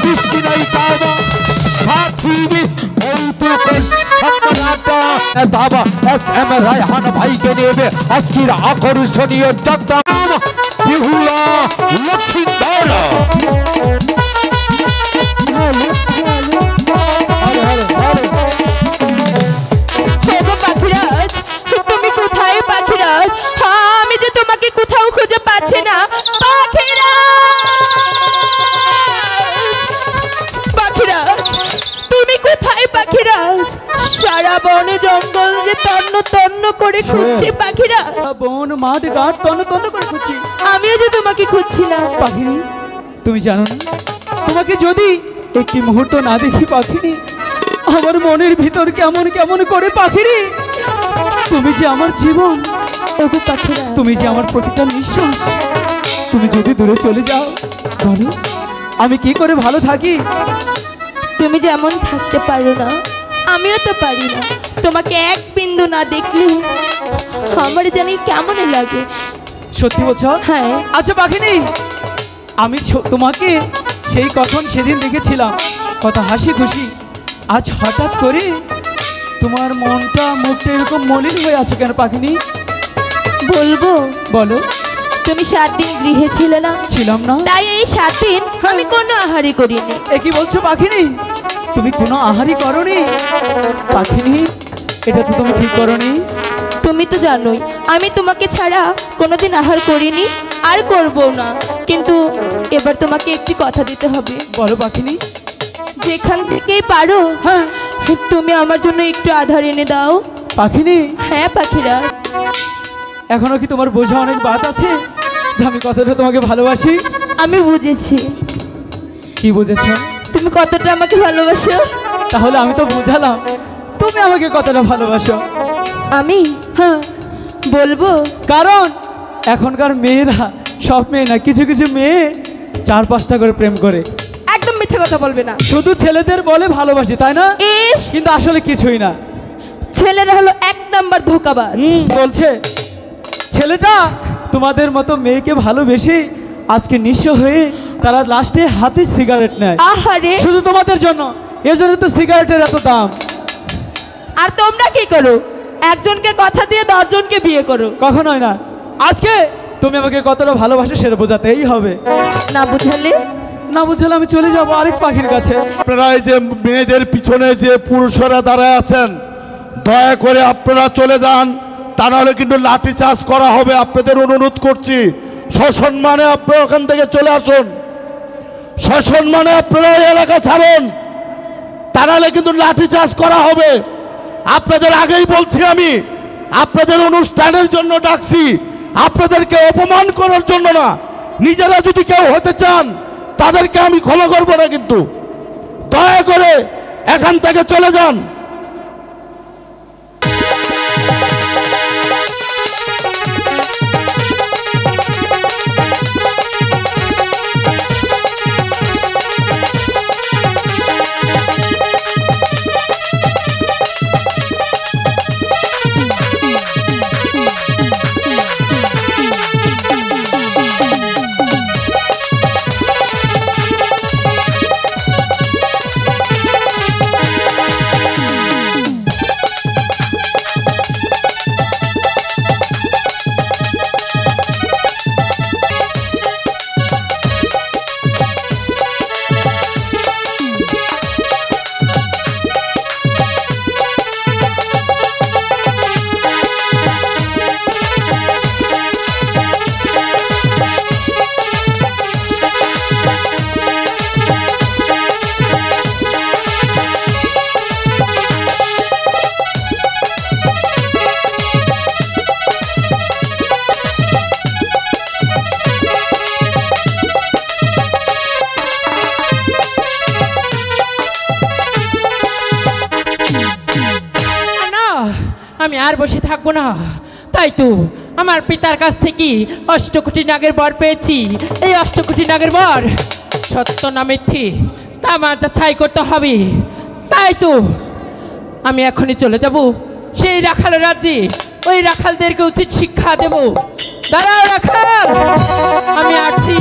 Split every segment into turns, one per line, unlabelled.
মিষ্টি কাবা সাথী দাবা S M Raihan ভাইকে নেবে আজকের আকর্ষণীয় যাত্রা বিহুলা লক্ষ্মীন্দর।
পাখিরাজ তুমি কোথায় পাখিরাজ? হ্যাঁ আমি যে তোমাকে কোথাও খুঁজে পাচ্ছি না পাখিরাজ তুমি কোথায় পাখিরাজ? সারা বনে জঙ্গল যে তন্ন তন্ন করে খুঁজছি পাখিরাজ,
বন মাঠ ঘাট তন্ন তন্ন করে খুঁজছি,
আমিও যে তোমাকে খুঁজছিলাম।
পাখিনি তুমি জানো না, তোমাকে যদি একটি মুহূর্ত না দেখি পাখিনি আমার মনের ভিতর কেমন কেমন করে পাখিনি। তুমি যে আমার জীবন,
ওগো পাখিরাজ
তুমি যে আমার প্রতিটা নিঃশ্বাস। তুমি যদি দূরে চলে যাও বলো আমি কি করে ভালো থাকি?
তুমি যেমন থাকতে পারো না আমিও তো পারি না। তোমাকে এক বিন্দু না দেখলে আমার জানি কেমন লাগে।
সত্যি বলছো?
হ্যাঁ।
আচ্ছা পাখিনি আমি তোমাকে সেই কখন সেদিন দেখেছিলাম কত হাসি খুশি, আজ হঠাৎ করে তোমার মনটা মুখটা এরকম মলিন হয়ে আছে কেন পাখিনি?
বলবো?
বলো।
তুমি 7 দিন গৃহে ছিলে না?
ছিলাম না।
তাই এই 7 দিন আমি কোনো আহারই করিনি।
এ কি বলছো পাখিনি? তুমি কোনো আহারই করনি পাখিনি? এটা তো তুমি ঠিক করনি।
তুমি তো জানোই আমি তোমাকে ছাড়া কোনোদিন আহার করিনি আর করবো না, কিন্তু এবার তোমাকে একটি কথা দিতে হবে।
বলো পাখিনি।
যেখান থেকেই পারো
হ্যাঁ
তুমি আমার জন্য একটু আধার এনে দাও
পাখিনি।
হ্যাঁ পাখিরা,
এখনো কি তোমার বোঝা অনেক বাত আছে যে আমি কতটা তোমাকে ভালোবাসি?
আমি বুঝেছি।
কি বুঝেছো?
তুমি কতটা আমাকে ভালোবাসো।
তাহলে আমি তো বুঝালাম তুমি আমাকে কতটা ভালোবাসো।
আমি?
হ্যাঁ
বলবো?
কারণ এখনকার মেয়েরা, সব মেয়ে না, কিছু কিছু মেয়ে 4-5টা করে প্রেম করে।
একদম মিথ্যে কথা বলবে না।
শুধু ছেলেদের বলে ভালোবাসি তাই না,
ইস,
কিন্তু আসলে কিছুই না।
ছেলেরা হলো 1 নাম্বার ধোঁকাবাজ।
বলছে ছেলেটা তোমাদের মতো মেয়েকে ভালোবেসে আজকে নিঃস্ব হয়ে তারা লাস্টে হাতে সিগারেট নেয়।
আহারে,
শুধু তোমাদের জন্য। এজন্য তো সিগারেটের এত দাম।
আর তোমরা কি করো? একজনকে কথা দিয়ে 10 জনকে বিয়ে করো।
কখনোই না। আজকে তুমি আমাকে কতটা ভালোবাসো সেটা বোঝাতেই হবে।
না বুঝালে?
না বুঝলে আমি চলে যাবো আরেক পাখির কাছে।
আপনারা এই যে মেয়েদের পিছনে যে পুরুষরা দাঁড়ায় আছেন, দয়া করে আপনারা চলে যান, তা নাহলে কিন্তু লাঠি চার্জ করা হবে। আপনাদের অনুরোধ করছি সসম্মানে আপনারা ওখান থেকে চলে আসুন, সসম্মানে আপনারা এই এলাকা ছাড়ুন, তা নাহলে কিন্তু লাঠি চার্জ করা হবে। আপনাদের আগেই বলছি, আমি আপনাদের অনুষ্ঠানের জন্য ডাকছি, আপনাদেরকে অপমান করার জন্য না। নিজেরা যদি কেউ হতে চান তাদেরকে আমি ক্ষমা করবো না, কিন্তু দয়া করে এখান থেকে চলে যান।
আমি আর বসে থাকবো না। তাই তো আমার পিতার কাছ থেকে 8 কোটি নাগের বর পেয়েছি। এই 8 কোটি নাগের বর সত্য না মিথ্যে তা আমার যাচাই করতে হবে। তাই তো আমি এখনই চলে যাব সেই রাখালের রাজ্যে, ওই রাখালদেরকে উচিত শিক্ষা দেব। দাঁড়াও রাখাল, আমি আসছি।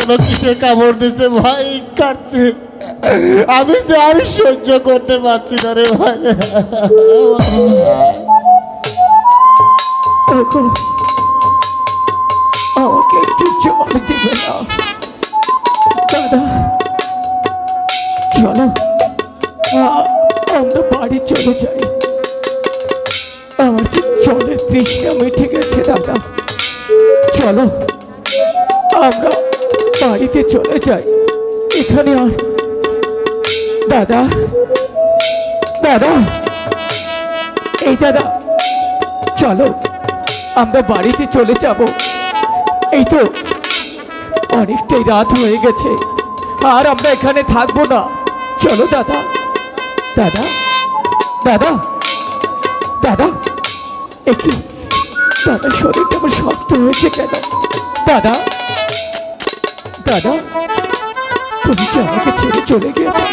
যেন কিসে কামড় দিছে ভাই, কাটতে আমি যে আর সহ্য করতে পারছি না রে ভাই।
আমাকে একটু জল দিবে না দাদা? চলো আমরা বাড়ি চলে যাই, আমার যে জলের তৃষ্ণা মিটে গেছে দাদা। চলো আমরা বাড়িতে চলে যাই, এখানে আর দাদা দাদা এই দাদা চলো আমরা বাড়িতে চলে যাব। এই তো অনেকটাই রাত হয়ে গেছে, আর আমরা এখানে থাকবো না। চলো দাদা দাদা দাদা দাদা একটু দাদা শরীরটা আমার শক্ত হয়েছে কেন? দাদা দাদা তুমি কি আমাকে ছেড়ে চলে গেছো?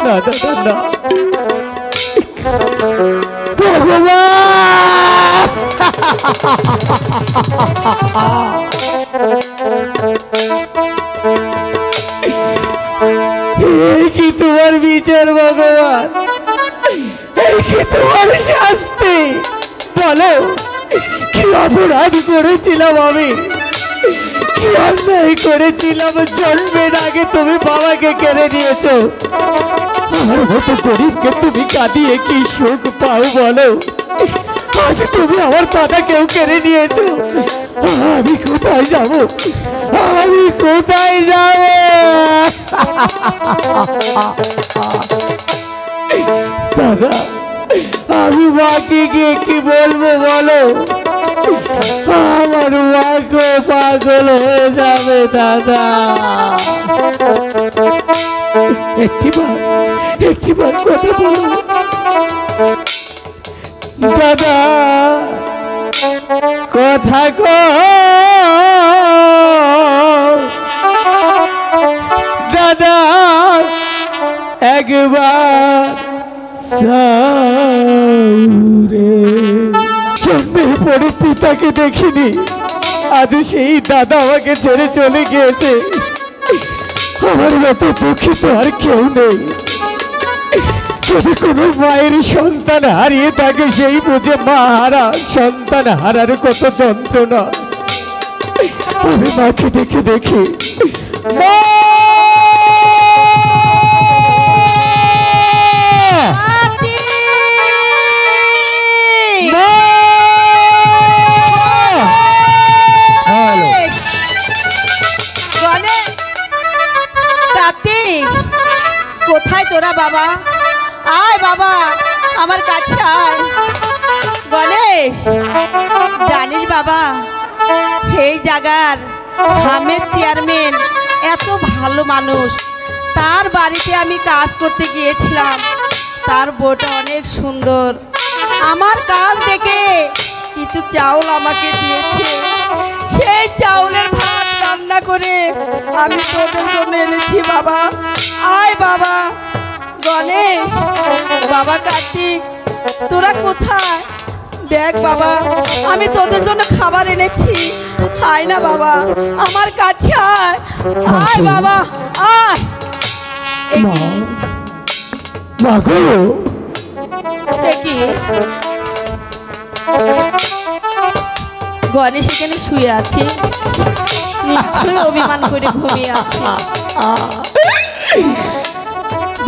না দাদা না, এই কি তোমার বিচার ভগবান? এই কি তোমার শাস্তি? বলো কি অপরাধ করেছিলাম আমি, কি অন্যায় করেছিলাম? জন্মের আগে তুমি বাবাকে কেড়ে নিয়েছো, আমার মতো গরিবকে তুমি কাঁদিয়ে কি সুখ পাও বলো? আজ তুমি আমার দাদাকেও কেড়ে নিয়েছো, আমি কোথায় যাব? আমি কোথায় যাব? দাদা আমি মাকে গিয়ে কি বলবো বলো? আমার মাকে পাগল হয়ে যাবে দাদা। একটিবার কথা বলো দাদা, কথা কো দাদা, একবার সাউরে। জন্মের পরে পিতাকে দেখিনি, আজ সেই দাদা আমাকে ছেড়ে চলে গিয়েছে। আমার মতো দুঃখিত আর কেউ নেই। যদি কোনো মায়ের সন্তান হারিয়ে থাকে সেই বুঝে মা হারা, সন্তান হারার কত যন্ত্রণা। আমি মাকে দেখে দেখি মা
কোথায় তোরা বাবা? আয় বাবা আমার কাছে আয়। গণেশ জানিস বাবা, এই জায়গার হামেদ চেয়ারম্যান এত ভালো মানুষ, তার বাড়িতে আমি কাজ করতে গিয়েছিলাম। তার বউটা অনেক সুন্দর, আমার কাজ দেখে কিছু চাউল আমাকে দিয়েছে। সেই চাউলের ভাত রান্না করে আমি তোদের জন্য এনেছি বাবা। আয় বাবা। গণেশ, বাবা কার্তিক, তোরা কোথায়? দেখ বাবা, আমি তোদের জন্য খাবার এনেছি। আয় না বাবা, আমার কাছে আয়। আয় বাবা আয়। কি গণেশ এখানে শুয়ে আছে, নিশ্চয়ই অভিমান করে ঘুমিয়ে আছে।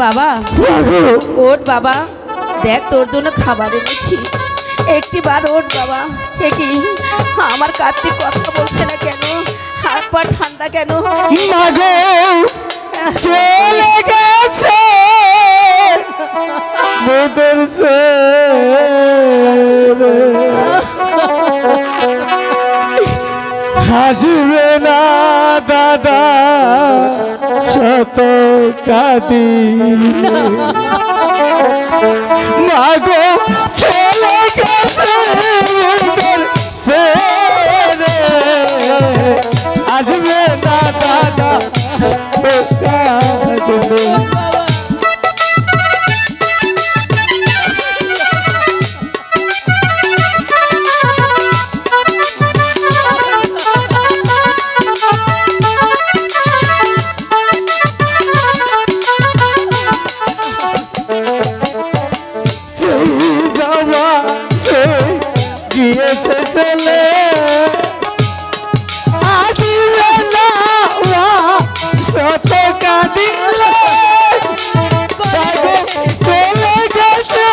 বাবা ওঠ বাবা, দেখ তোর জন্য খাবার এনেছি, একটিবার ওঠ বাবা। কি আমার কার্তিক কথা বলছে না কেন? হাত পা ঠান্ডা কেন?
চলে গেছে মোদের হাসবে না দাদা, শত কাঁদি মাগো চলে গেছে আসবে না দাদা, কাঁদবে। গিয়েছে চলে আসিবে না শত কাঁদিলে চলে গেছে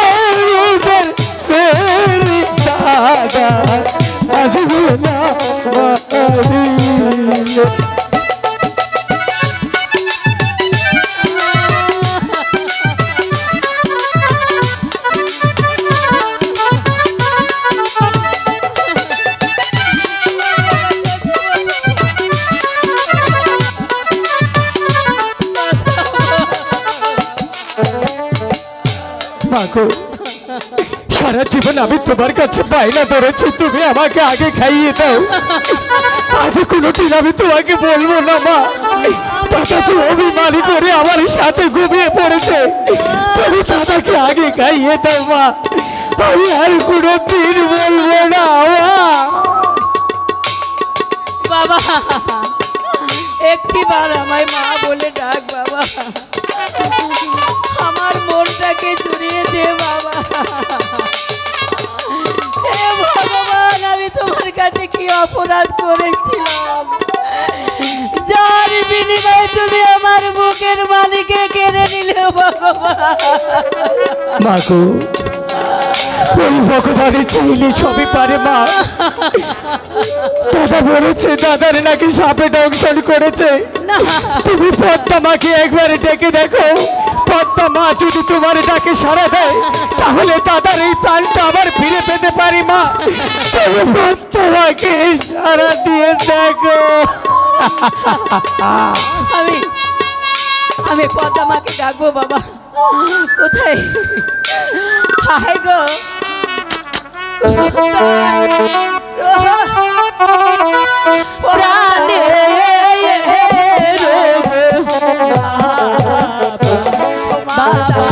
রূপের সেরি দাদা আসিবে না বাড়িলে। সারা জীবন আমি তোমার কাছে বায়না ধরেছি, তুমি আমাকে আগে খাইয়ে দাও। আজ কোনোদিন আমি তোমাকে বলবো না মা। দাদা তো অভিমানী করে আমার সাথে ঘুমিয়ে পড়েছে, তুমি দাদাকে আগে খাইয়ে দাও মা। আমি আর কোনোদিন বলবো না
বাবা। একটিবার আমায় মা বলে ডাক বাবা, আমার মনটাকে জুড়িয়ে দে বাবা। হে ভগবান, আমি তোমার কাছে কি অপরাধ করেছিলাম যার বিনিময়ে তুমি আমার বুকের মালিকে কেড়ে নিলে ভগবান।
মাগো, ওই ভগবানের চাইলে সবই পারে মা। দাদা বলেছে দাদার নাকি সাপে দংশন করেছে। তুমি পদ্মা মাকে একবারে ডেকে দেখো, পদ্মা মা যদি তোমার ডাকে সাড়া দেয় তাহলে দাদার এই প্রাণটা আবার ফিরে পেতে পারি মা। তুমি পদ্মা মাকে সাড়া দিয়ে দেখো।
আমি পদ্মা মাকে ডাকবো বাবা। কোথায়? হায় গো, প্রাণে মাতা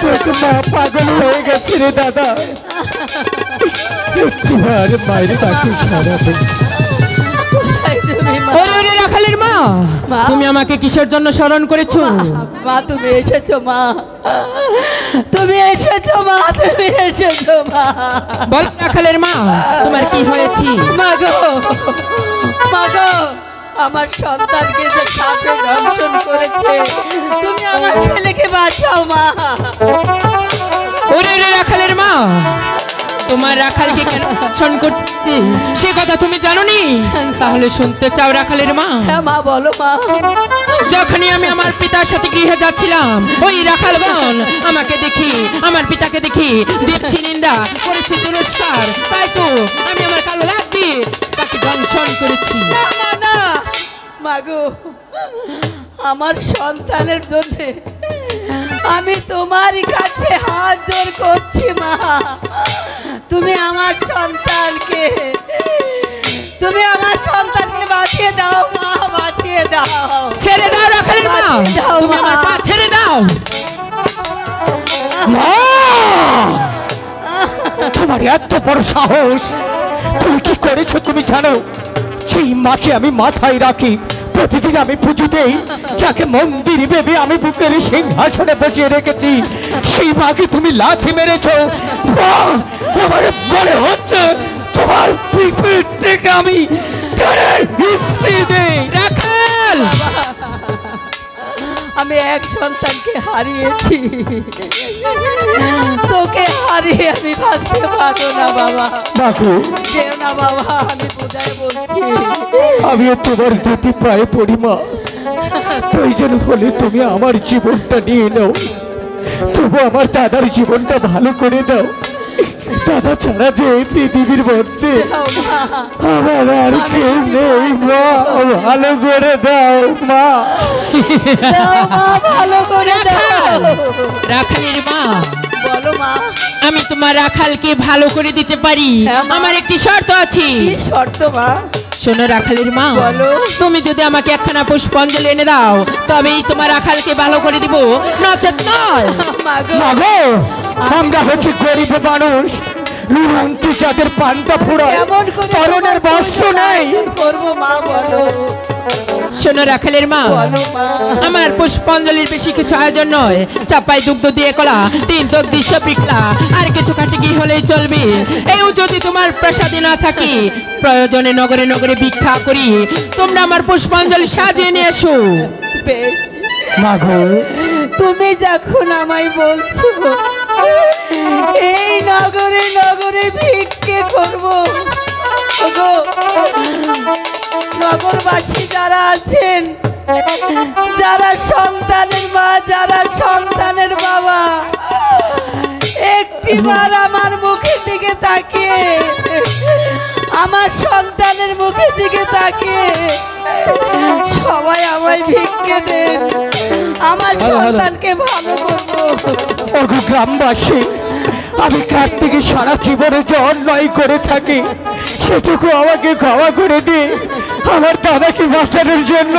দেখো
পাগল হয়ে গেছে রে দাদা। একটিবার মায়ের কাছে সারা দে।
রাখালের মা, তুমি আমাকে কিসের জন্য স্মরণ করেছো?
মা তুমি এসেছো মা, তুমি এসেছো মা, তুমি এসেছো মা।
বল রাখালের মা, তোমার কি হয়েছে?
মাগো, মাগো, আমার সন্তানকে যে সাপে দংশন করেছে, তুমি আমার ছেলেকে বাঁচাও মা।
ওরে রাখালের মা, তোমার রাখালকে কেন দংশন করতে সে কথা তুমি জানো নি? তাহলে শুনতে চাও রাখালের মা?
হ্যাঁ মা, বলো মা।
যখনই আমি আমার পিতার সাথে গৃহে যাচ্ছিলাম, ওই রাখালগণ আমাকে দেখি, আমার পিতাকে দেখি দিচ্ছি নিন্দা, করেছি তিরস্কার। তাই তো আমি আমার কালো লাগ দিয়ে তাকে দংশন করেছি।
না না না মাগো, আমার সন্তানের জন্য আমি তোমারই কাছে হাত জোর করছি মা। তুমি আমার সন্তানকে বাঁচিয়ে দাও মা, বাঁচিয়ে দাও।
ছেড়ে দাও রাখালের মা, তুমি আমার পা ছেড়ে দাও।
তোমার এত বড় সাহস, তুমি কি করেছো তুমি জানো? সেই মাকে আমি মাথায় রাখি, প্রতিদিন আমি পুজো দেই, যাকে মন্দির ভেবে আমি বুকের সিংহাসনে বসিয়ে রেখেছি, সেই মাকে তুমি লাথি মেরেছো। আমার মনে হচ্ছে তোমার পিঠ থেকে আমি হিস্ট্রি দেই।
রাখাল,
আমি এক সন্তানকে হারিয়েছি, তোকে হারিয়ে আমি বাঁচতে পারবো না বাবা। যেও না বাবা, আমি বোঝায় বলছি।
আমিও তোমার দুটি পায়ে পড়ি মা, প্রয়োজন হলে তুমি আমার জীবনটা নিয়ে নাও, তবু আমার দাদার জীবনটা ভালো করে দাও। দাদা ছাড়া যে এই পৃথিবীর মধ্যে আমার আর কেউ নেই মা, ভালো করে দাও মা,
ভালো করে দাও।
রাখালের মা,
বলো মা।
আমি তোমার রাখালকে ভালো করে দিতে পারি, আমার একটি শর্ত আছে।
কি শর্ত মা?
শোনো রাখালের মা, তুমি যদি আমাকে একখানা পুষ্পাঞ্জলি এনে দাও, তবেই তোমার রাখালকে ভালো করে দিব, নচেত নয়।
মাগো, আমরা হচ্ছে গরিব মানুষ, লুরন্তি যাদের পান্তা ফুরায়, তরণের বস্ত্র নাই।
করবো মা, বলো।
শোনো রাখালের মা, আমার পুষ্পাঞ্জলির বেশি কিছু আয়োজন নয়। চাপাই দুগ্ধ দিয়ে কলা, 3 দগ্ধ পিকলা, আর কিছু কাটিকি হলেই চলবে। এও যদি তোমার প্রসাদে না থাকি, প্রয়োজনে নগরে নগরে ভিক্ষা করি, তোমরা আমার পুষ্পাঞ্জলি সাজিয়ে নিয়ে এসো।
বেশ,
মাগো,
তুমি যখন আমায় বলছো এই নগরে নগরে ভিক্ষে করবো, ওগো নগরবাসী যারা আছেন, যারা সন্তানের মা, যারা সন্তানের বাবা, একটিবার আমার মুখের দিকে তাকিয়ে, আমার সন্তানের মুখের দিকে তাকিয়ে সবাই আমায় ভিক্ষে দেন, আমার সন্তানকে ভালো করবো।
গ্রামবাসী, আমি কার্তিকে সারা জীবনে যে অন্যায় করে থাকি, সেটুকু আমাকে ক্ষমা করে দিয়ে আমার দাদাকে বাঁচানোর জন্য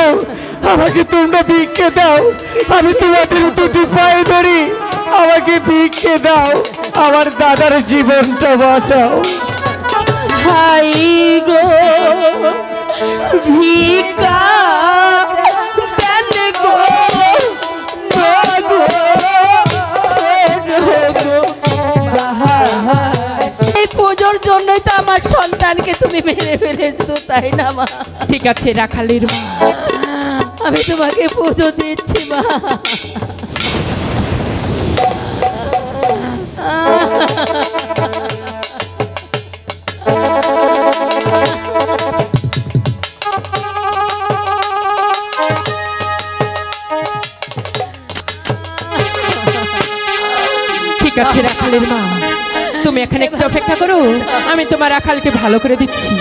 আমাকে তোমরা ভিক্ষে দাও। আমি তোমাদের দুটি পায়ে ধরি, আমাকে ভিক্ষে দাও, আমার দাদার জীবনটা বাঁচাও।
হাই গো ভিক্ষা দেন গো, এই পুজোর জন্যই তো আমার সন্তানকে তুমি মেরে ফেলেছো, তাই না মা?
ঠিক আছে রাখালের মা,
আমি তোমাকে পুজো দিচ্ছি মা।
ঠিক আছে রাখালের মা, তুমি এখানে একটু অপেক্ষা করো, আমি তোমার রাখালকে ভালো করে দিচ্ছি।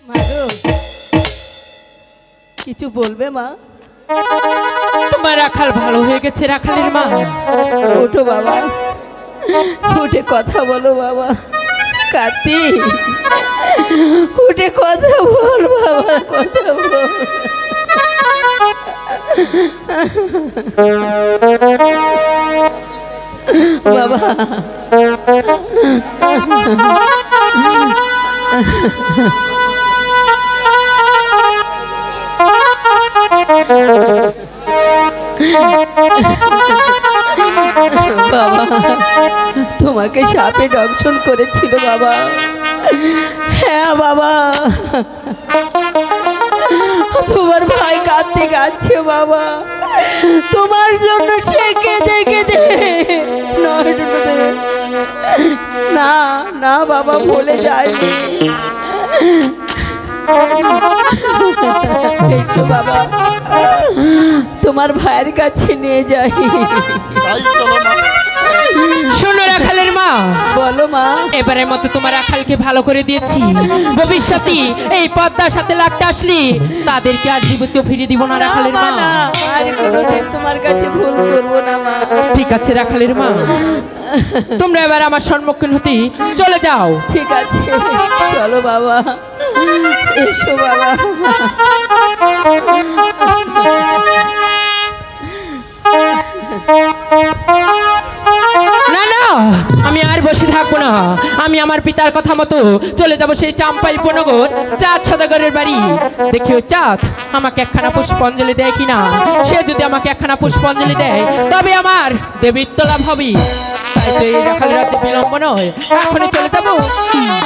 মাগো, কিছু বলবে মা?
তোমার রাখাল ভালো হয়ে গেছে রাখালের মা।
ওঠো বাবা, উঠে কথা বলো বাবা। কার্তিক, উঠে কথা বল বাবা, কথা বল। বাবা, বাবা, তোমাকে সাপে দংশন করেছিল বাবা। হ্যাঁ বাবা, তোমার ভাই কার্তিক আছে বাবা, তোমার জন্য সে কেঁদে কেঁদে না না বাবা, ভুলে যায়নি। এসো বাবা, তোমার ভাইয়ের কাছে নিয়ে যাই।
তাই চলো মা।
শোনো রাখালের মা,
বলো মা।
এবারের মতো তোমার রাখালকে ভালো করে দিয়েছি। ভবিষ্যতে এই পদ্মার সাথে লাগতে আসলি তাদেরকে আর জীবিত ফিরিয়ে দিব না রাখালের
না,
মা।
না, আর কোনোদিন তোমার কাছে ভুল করবো না মা।
ঠিক আছে রাখালের মা, তোমরা এবার আমার সম্মুখীন হতে চলে যাও।
ঠিক আছে, চলো বাবা, এসো বাবা।
না না, আমি আর বসে থাকবো না। আমি আমার পিতার কথা মতো চলে যাব সেই চাম্পাই উপনগর চাঁদ সদাগরের বাড়ি। দেখিও চাঁদ আমাকে একখানা পুষ্পাঞ্জলি দেয় কিনা। সে যদি আমাকে একখানা পুষ্পাঞ্জলি দেয় তবে আমার দেবীর তো লাভ হবে। তাই তো এই রাখাল রাজ্যে বিলম্ব নয়, এখনই চলে যাব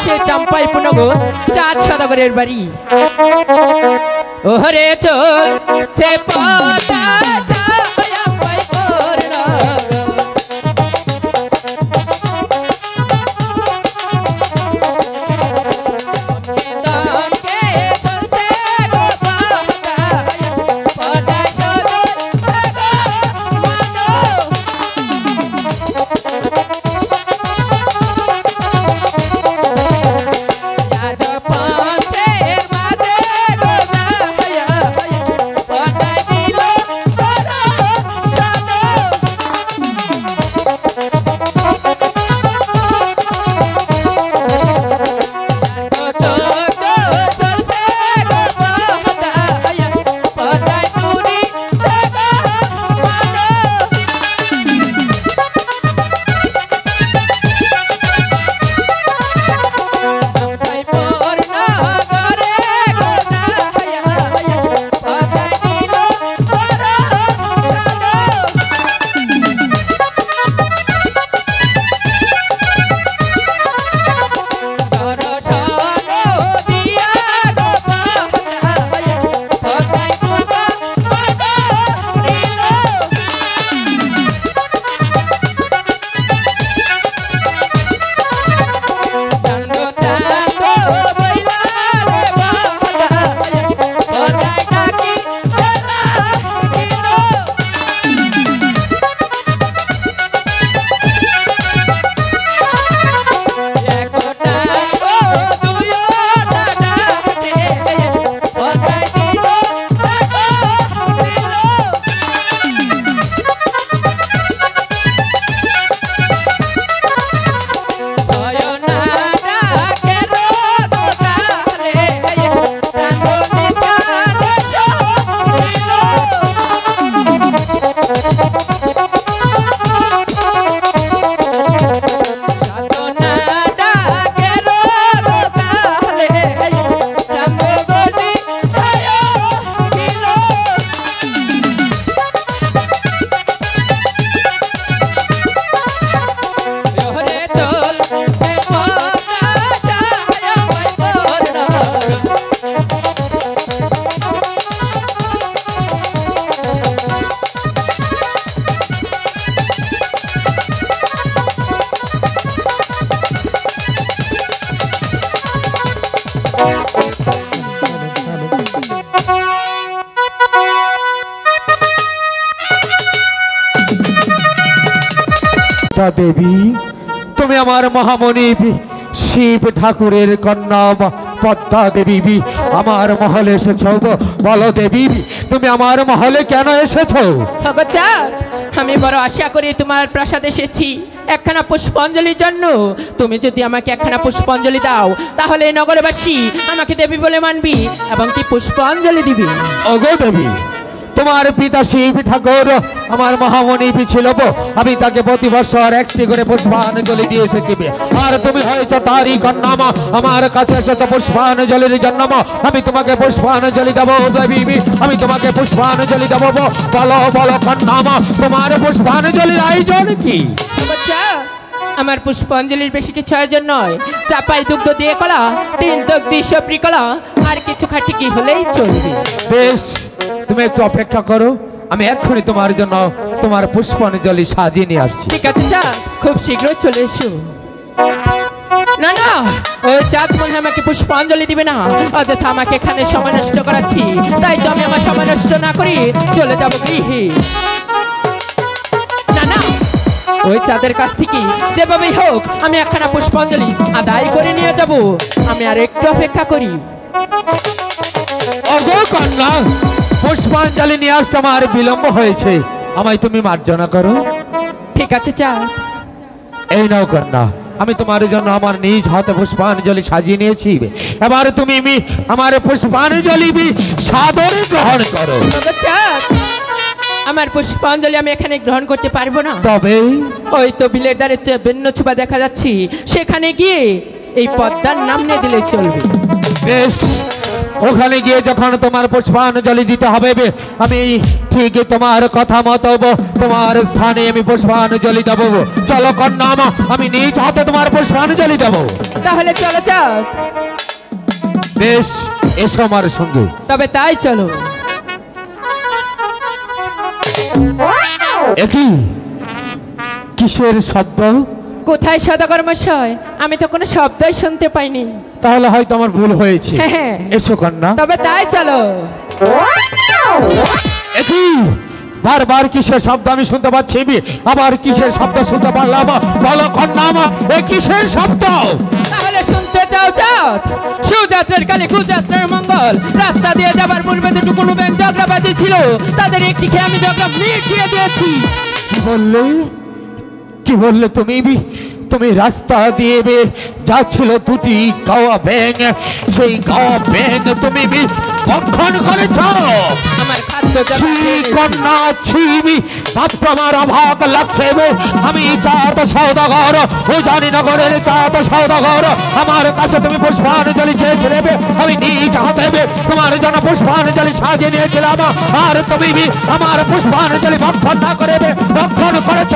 সেই চাম্পাই উপনগর চাঁদ সদাগরের বাড়ি। ওরে চল সে পথা
দেবী
তুমি আমার মহামণি শিব ঠাকুরের কন্যা পদ্মা দেবী আমার মহলে এসেছ বলো দেবী তুমি আমার মহলে কেন এসেছ?
ভগৎচাঁদ, আমি বড় আশা করি তোমার প্রাসাদ এসেছি একখানা পুষ্পাঞ্জলির জন্য। তুমি যদি আমাকে একখানা পুষ্পাঞ্জলি দাও তাহলে এই নগরবাসী আমাকে দেবী বলে মানবি এবং কি পুষ্পাঞ্জলি দিবি।
ওগো দেবী, তোমার পিতা শিব ঠাকুর আমার মহামণি ছিল, আমি তাকে প্রতি বছর একটি করে পুষ্পাঞ্জলি দিয়ে এসেছি। আর তুমি হয়েছ তারই কন্যা, আমার কাছে এসেছ পুষ্পাঞ্জলির জন্য। আমি তোমাকে পুষ্পাঞ্জলি দেবো দেবী, আমি তোমাকে পুষ্পাঞ্জলি দেবো। বলো বলো কন্যা, তোমার পুষ্পাঞ্জলির আয়োজন কি?
আমার পুষ্পাঞ্জলির বেশি কিছু আয়োজন নয়। চাপাই দুগ্ধ দিয়ে কলা, 3 দগ্ধি সবরি কলা, আর কিছু খাটি কি হলেই চলবে।
বেশ, তুমি একটু অপেক্ষা করো, আমি এক্ষুনি তোমার জন্য তোমার পুষ্পাঞ্জলি সাজিয়ে নিয়ে আসছি।
ঠিক আছে চা, খুব শীঘ্রই চলে এসো। না না, ওই চাঁদ মনে হয় আমাকে পুষ্পাঞ্জলি দিবে না, অযথা আমাকে এখানে সময় নষ্ট করাচ্ছি। তাই তো আমি আমার সময় নষ্ট না করি চলে যাবো গৃহে। না না, ওই চাঁদের কাছ থেকে যেভাবেই হোক আমি একখানা পুষ্পাঞ্জলি আদায় করে নিয়ে যাব। আমি আর একটু অপেক্ষা করি।
ওগো কন্যা, পুষ্পাঞ্জলি নিয়ে আসতে আমার বিলম্ব হয়েছে, আমায় তুমি মার্জনা করো।
ঠিক আছে চাঁদ।
এই নাও কন্যা, আমি তোমার জন্য আমার নিজ হাতে পুষ্পাঞ্জলি সাজিয়ে নিয়েছি। এবার তুমি আমার পুষ্পাঞ্জলি সাদরে গ্রহণ করো।
চাঁদ, আমার পুষ্পাঞ্জলি আমি এখানে গ্রহণ করতে পারবো না।
তবে
ওই তো বিলের ধারে বেন্ন ছোপা দেখা যাচ্ছি, সেখানে গিয়ে এই পদ্মার নাম নিয়ে দিলে চলবে।
বেশ, ওখানে গিয়ে যখন তোমার পুষ্পাঞ্জলি দিতে হবে, আমি ঠিক তোমার কথা মতো তোমার স্থানে আমি পুষ্পাঞ্জলি দেবো। চলো কন্যা, আমি নিজ হাতে তোমার পুষ্পাঞ্জলি দেবো।
তাহলে চলো চাঁদ।
বেশ, এসো আমার সঙ্গে।
তবে তাই চলো।
একই কিসের শব্দ?
কোথায় সদাগর মশাই? আমি তো কোনো শব্দই শুনতে পাইনি।
তাহলে হয়তো আমার ভুল হয়েছে।
হ্যাঁ,
এসো কন্যা।
তবে তাই চলো।
একই বারবার কিসের শব্দ আমি শুনতে পাচ্ছি, আবার কিসের শব্দ শুনতে পারলাম? বলো কন্যা, এ কিসের শব্দ?
তাহলে শুনতে চাও চাঁদ? সুযাত্রার কালে কুযাত্রার মঙ্গল। রাস্তা দিয়ে যাবার পূর্বে দুটো কোনো ব্যাংক ঝগড়া বাজি ছিল, তাদের একটি খেয়ে আমি ঝগড়া মিটিয়ে দিয়েছি।
কি বললে তুমি? তুমি রাস্তা দিয়ে যাচ্ছিল দুটি গাওয়া ব্যাং, সেই গাওয়া ব্যাং তুমি ভক্ষণ করেছ।
আমার খাদ্য
কন্যা ছিবি, মাত্র আমার অভাগ লাগছে। আমি চাঁদ সওদাগর, ও জানিনগরের চাঁদ সওদাগর। আমার কাছে তুমি পুষ্পাঞ্জলি চেয়েছিলে, আমি নিজ হাতে তোমার জন্য পুষ্পাঞ্জলি সাজিয়ে নিয়েছিলাম। আর তুমি আমার পুষ্পাঞ্জলি ভক্ষণ না করে ভক্ষণ করেছ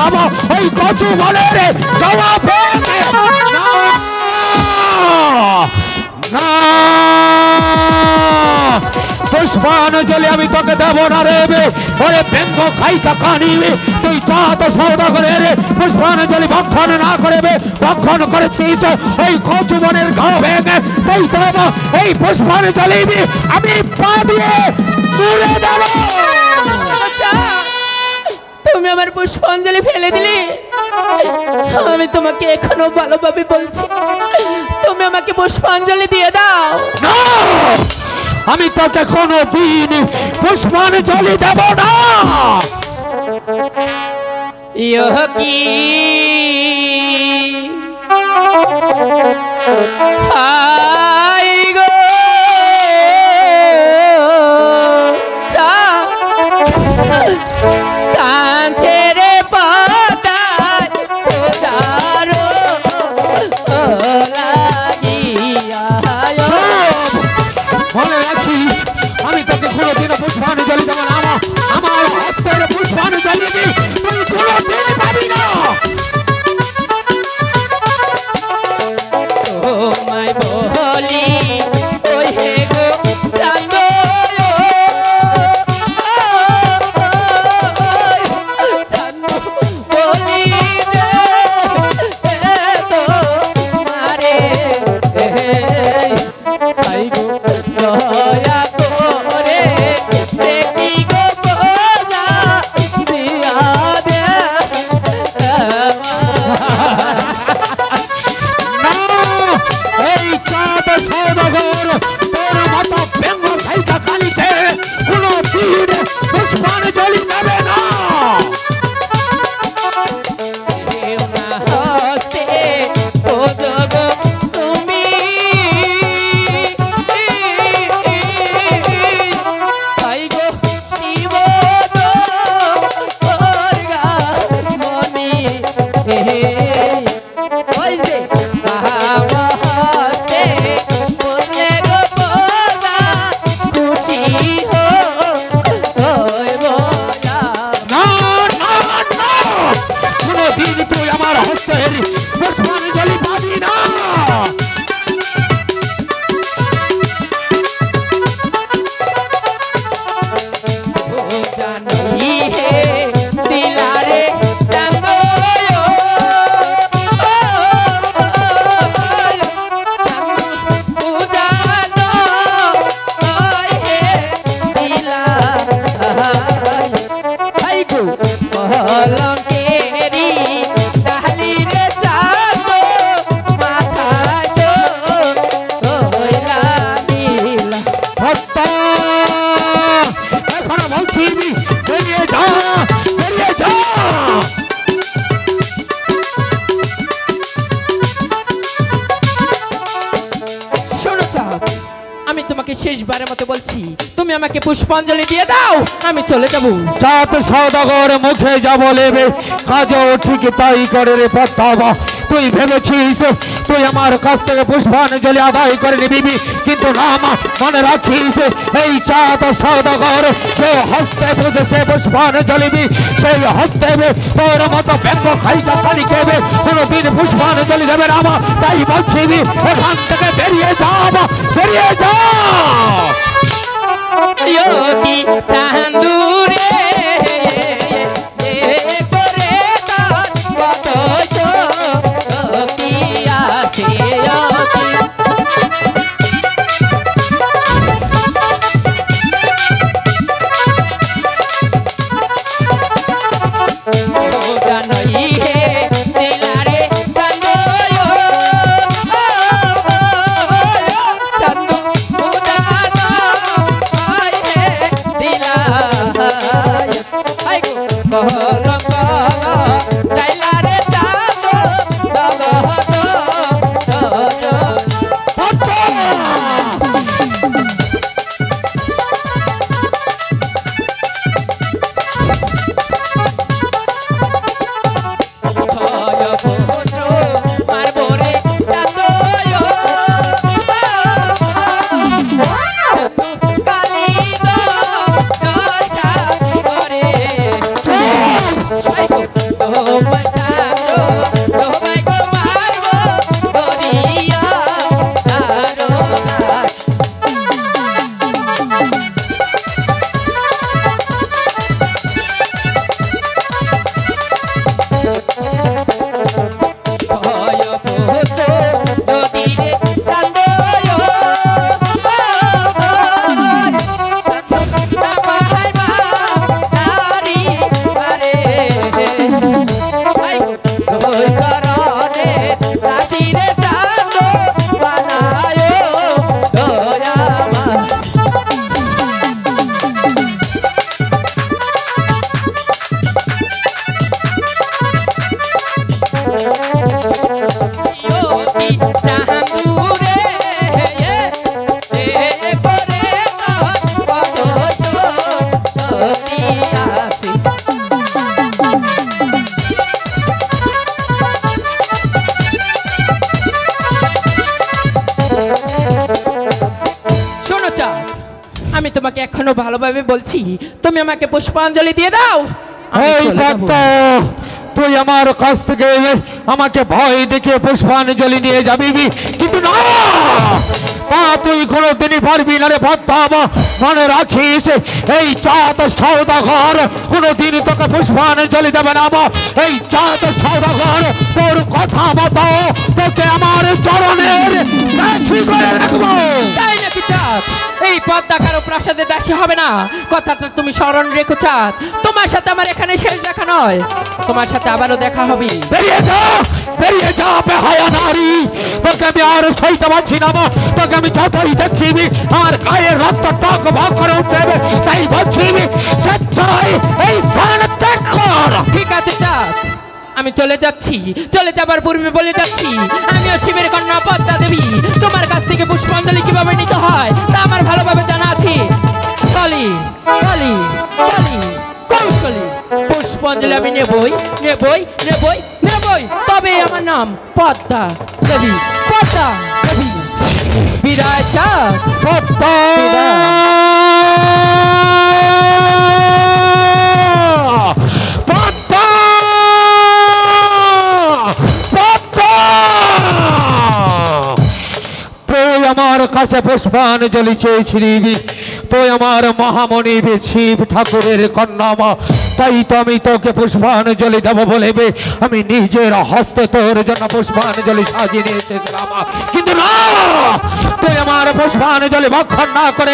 ওই কচু বলের গাওয়া ব্যাং। না, পুষ্পাঞ্জলি আমি তোকে দেবো না রে। ওরে ব্যঙ্গ খাইতা কানি, তুই চাঁদ সওদাগরের পুষ্পাঞ্জলি ভক্ষণ না করে ভক্ষণ করেছিস ওই কচু বনের গাও ভেঙে। তুই তো এই পুষ্পাঞ্জলি আমি পা দিয়ে তুলে দেব।
তুমি আমার পুষ্পাঞ্জলি ফেলে দিলে। আমি তোমাকে এখনো ভালোভাবে বলছি, তুমি আমাকে পুষ্পাঞ্জলি দিয়ে দাও।
না, আমি তোকে কোনো দিন পুষ্পাঞ্জলি দেব না।
ইহ কি হাই গো কাঁচে রে পদার পূজারো লাগিয়া।
মনে রাখিস, আমি তোকে কোনোদিন পুষ্পাঞ্জলি দেব না। আমার হস্তের পুষ্পাঞ্জলি তুই কোনোদিন পাবি না।
তোমায় যে মহামহতে বললে গো বোলা খুশি হইব না।
না না না, কোনদিন তুই আমার হস্তের পুষ্পাঞ্জলি পাবি না।
জানি হে দিলারে জানো জানো হে দিলা আই গো কলঙ্কেরি ডালি রে জানো মাথায় হইলা দিলা।
হত্যা, এখনো বলছি বেরিয়ে যা, বেরিয়ে যা।
শোনো চাঁদ, আমি তোমাকে শেষবারের মতো বলছি, তুমি আমাকে পুষ্পাঞ্জলি দিয়ে দাও, আমি চলে যাব।
চাঁদ সওদাগর মুখে যা বলেবে কাজও ঠিক তাই করে রে পদ্মাবা। তুই ভেবেছিস তুই আমার কাছ থেকে পুষ্পাঞ্জলি আদায় করে নিবি, কিন্তু না মা, মনে রাখিস এই চাঁদ সওদাগর যে হস্তে বুঝেছে পুষ্পাঞ্জলি সেই হস্তে তোর মতো ব্যঙ্গ খাইটা পানি খেবে কোনোদিন পুষ্পাঞ্জলি দেবে না মা। তাই বলছি এখান থেকে বেরিয়ে যা মা, বেরিয়ে যা।
योगी चांदूरे करे कत किया से योगी जानई है दिलारे चांदोयो चांदू उदानो आय है दिला आय गो रंग दिलारे चांदो আমি তোমাকে এখনো ভালোভাবে বলছি, তুমি আমাকে পুষ্পাঞ্জলি দিয়ে দাও, আমি
এই
চলে যাবো।
পদ্মা, তুই আমার কাছ থেকে আমাকে ভয় দেখে পুষ্পাঞ্জলি নিয়ে যাবি, কিন্তু না তা তুই কোনোদিনই পারবি না রে পদ্মা। মনে রাখিস এই চাঁদ সওদাগর কোনোদিন তোকে পুষ্পাঞ্জলি দেবে না। এই চাঁদ সওদাগর তোর কথা মতো তোকে আমার চরণের দাসী করে রাখবো।
তাই নাকি চাঁদ? এই পদ্মা কারো প্রাসাদে দাসী হবে না, কথাটা তুমি স্মরণ রেখো চাঁদ। তোমার সাথে আমার এখানে শেষ দেখা নয়, তোমার সাথে আবারও দেখা হবে।
বেরিয়ে যা, বেরিয়ে যা বেহায়া নারী, তোকে আমি আর সইতে পারছি না। তোকে আমি যতই দেখছি আমার গায়ের রক্ত টক ভক করে উঠছে। তাই বলছি স্বেচ্ছায় এই স্থান ত্যাগ কর।
ঠিক আছে চাঁদ, আমি চলে যাচ্ছি। চলে যাবার পূর্বে বলে যাচ্ছি, আমিও শিবের কন্যা পদ্মা দেবী। তোমার কাছ থেকে পুষ্পাঞ্জলি কিভাবে নিতে হয় তা আমার ভালোভাবে জানা আছে। কলি কলি কলি কৌশলী পুষ্পাঞ্জলি দিলে আমি নেবই নেবই নেবই নেবই, তবে আমার নাম পদ্মা দেবী, পদ্মা দেবী। বিদায় চাঁদ,
পদ্মা পদ্মা পদ্মা, তুই আমার কাছে পুষ্পাঞ্জলি চেয়েছিলি, তুই আমার মহামণি শিব ঠাকুরের কন্যা মা, তাই তো আমি তোকে পুষ্পাঞ্জলি দেবো বলে আমি নিজের হস্তে তোর জন্য পুষ্পাঞ্জলি সাজিয়ে নিয়ে এসেছিলাম, কিন্তু না, তুই আমার পুষ্পাঞ্জলি ভক্ষণ না করে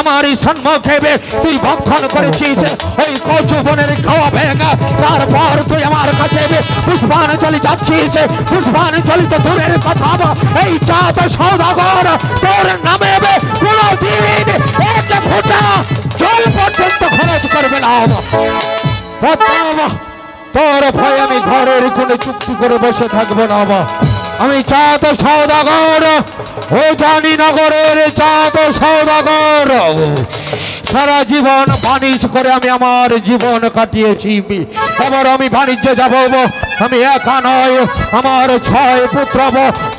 আমার এই সম্মুখে তুই ভক্ষণ করেছিস ওই কচু বনের খাওয়া ভেঙা, তারপর তুই আমার কাছে পুষ্পাঞ্জলি যাচ্ছিস। পুষ্পাঞ্জলি তো দূরের কথা, এই চাঁদ সওদাগর তোর নামে কোনো দিন এক ফোঁটা জল পর্যন্ত খরচ করবে না। তোর ভয় আমি ঘরের কোণে চুক্তি করে বসে থাকবো না। আমি চাঁদ সওদাগর, ও জানি নগরের চাঁদ সওদাগর, সারা জীবন বাণিজ্য করে আমি আমার জীবন কাটিয়েছি। এবার আমি বাণিজ্যে যাব, আমি একা নয়, আমার 6 পুত্র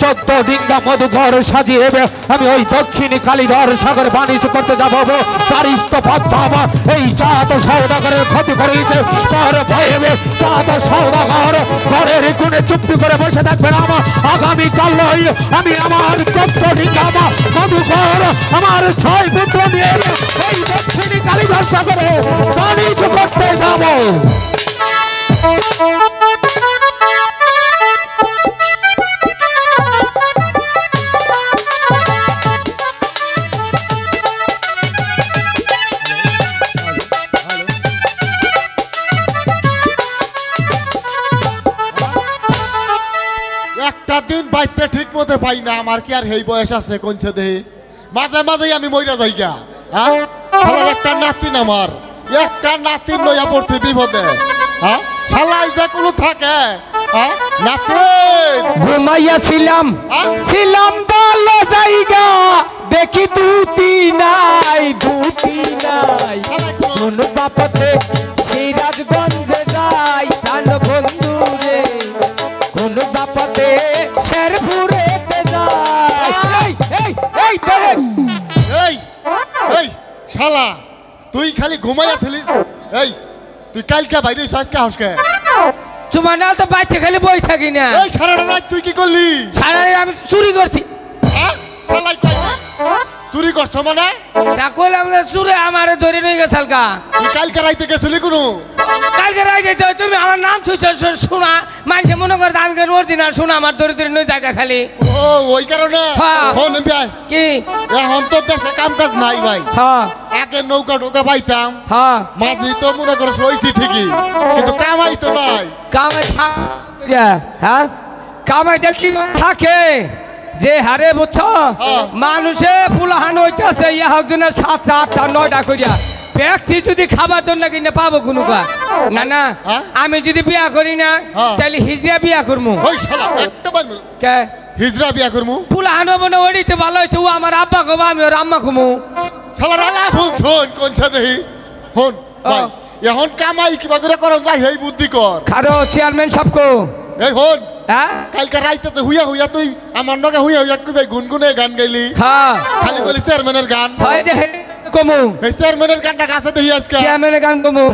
14 ডিঙ্গা মধুঘর সাজিয়ে আমি ওই দক্ষিণ কালীধর সাগর বাণিজ্য করতে যাব। পারিস তো পদ্মা, এই চাঁদ সওদাগরের ক্ষতি করেছে, তার ভয়ে চাঁদ সওদাগর ঘরের কোণে চুক্তি করে বসে থাকবে না। আগামীকাল নয়, আমি আমার 14 ডিঙ্গা মধুঘর আমার 6 পুত্র নিয়ে এই দক্ষিণ কালীধর সাগরে বাণিজ্য করতে যাব।
একটা দিন বাইতে ঠিক মতো পাই না, আমার কি আর এই বয়স আছে কোনছে দেহে, মাঝে মাঝেই আমি মইরা যাই গা। হ্যাঁ, শালার একটা নাতিন, আমার একটা নাতিন লইয়া পড়ছে বিপদে। হ্যাঁ, শালাই যে কোনো থাকে। হ্যাঁ, নাতিন
ঘুমাইয়াছিলাম ছিলাম ভালো জায়গা, দেখি দুটি নাই দুটি নাই, কোন বাপতে সিরাজগঞ্জে যাই তার বন্ধু রে, কোন বাপতে শেরপুরেতে যাই। এই এই
এই এই শালা, তুই খালি ঘুমাইয়াছিলি? এই তুই কালকে বাইরে আজকে হাসকে?
তোমার না তো বাচ্চা খালি বই থাকি না।
এই সারা রাত তুই কি করলি?
সারা আমি চুরি করছি।
হ্যাঁ, শালাই কই চুরি করছো মানে?
তা কইলাম যে চুরে আমারে ধরে নিয়ে গেছাল কা।
তুই কালকে রাইতে গেছিলি কোনো?
কালকে রাইতে তো তুমি আমার নাম থুইছো শোনা, মানুষে মনে করে আমি কেন অরিজিনাল শোনা, আমার ধরে ধরে নিয়ে জায়গা খালি।
ও ওই কারণে?
হ্যাঁ।
ফোন ভাই
কি
এখন তো দেশে কাম কাজ নাই ভাই।
হ্যাঁ
আগে নৌকা টোকা পাইতাম,
হ্যাঁ
মাঝি তো মনে করো রইছি ঠিকই, কিন্তু কামাই তো নাই।
কামে হ্যাঁ কামে দেখি থাকে যে হারে বুঝছো,
হ্যাঁ।
মানুষে ফুলাহান হইতেছে একজনের 7, 8, 9টা করিয়া, ব্যক্তি যদি খাবার জন্য কিনে পাবো কোনো না না।
হ্যাঁ?
আমি যদি বিয়া করি না
হ্যাঁ।
তাহলে হিজড়া বিয়া করবো।
ওই শালা একটা বানু
কে
হিজরা বিয়া করমু?
ফুলাহান হবো না, ওইটা ভালো হয়েছে, ও আমার আব্বা কবা আমি ওর আম্মা কমু।
শালার আলা ফোন শোন কোনছা দেহি ফোন ভাই, এখন কামাই কিবা করে করম যাই, এই বুদ্ধি কর।
খারো চেয়ারম্যান সাহেবকো
এই হন,
হ্যাঁ
কালকে রাইতে তো হুইয়া হুইয়া তুই আমার নগে হুইয়া হুইয়া কই গুনগুনে গান গাইলি,
হ্যাঁ
খালি বলি চেয়ারম্যানের গান।
হয় যে কমু
এই চেয়ারম্যানের গানটা কাছে দেহি আজকে।
চেয়ারম্যানের গান কমু।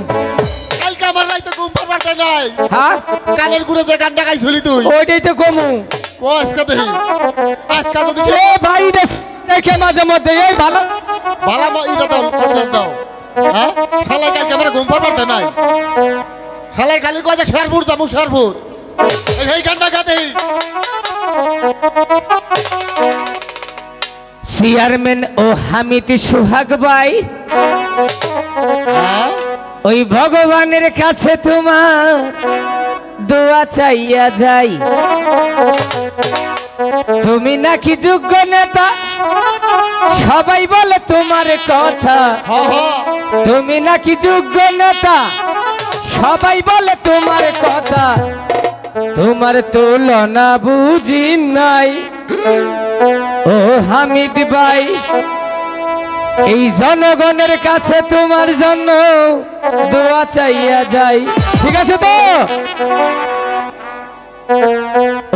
কালকে আমার রাইতে ঘুম পাড়তে নাই,
হ্যাঁ
কানের গুড়ে যে গানটা গাইছিলি তুই,
ওইটাই তো কমু।
ও আজকে দেহি আজকে যদি
এ ভাই দেখে মাঝে মধ্যে এই ভালো
ভালা এটা দাও কমলাস দাও। হ্যাঁ, শালাই কালকে আমার ঘুম পাড়তে নাই, শালাই খালি কয় যে শেরপুর যাবো শেরপুর, এই গানটা গাতেই।
চেয়ারম্যান ও হামিদ সোহাগ ভাই,
হ্যাঁ,
ওই ভগবানের কাছে তোমার দোয়া চাইয়া যাই, তুমি নাকি যোগ্য নেতা, সবাই বলে তোমার কথা,
হ্যাঁ, হ্যাঁ।
তুমি নাকি যোগ্য নেতা, সবাই বলে তোমার কথা, তোমার তুলনা বুঝি নাই ও হামিদ ভাই, এই জনগণের কাছে তোমার জন্য দোয়া চাইয়া যাই, ঠিক আছে তো?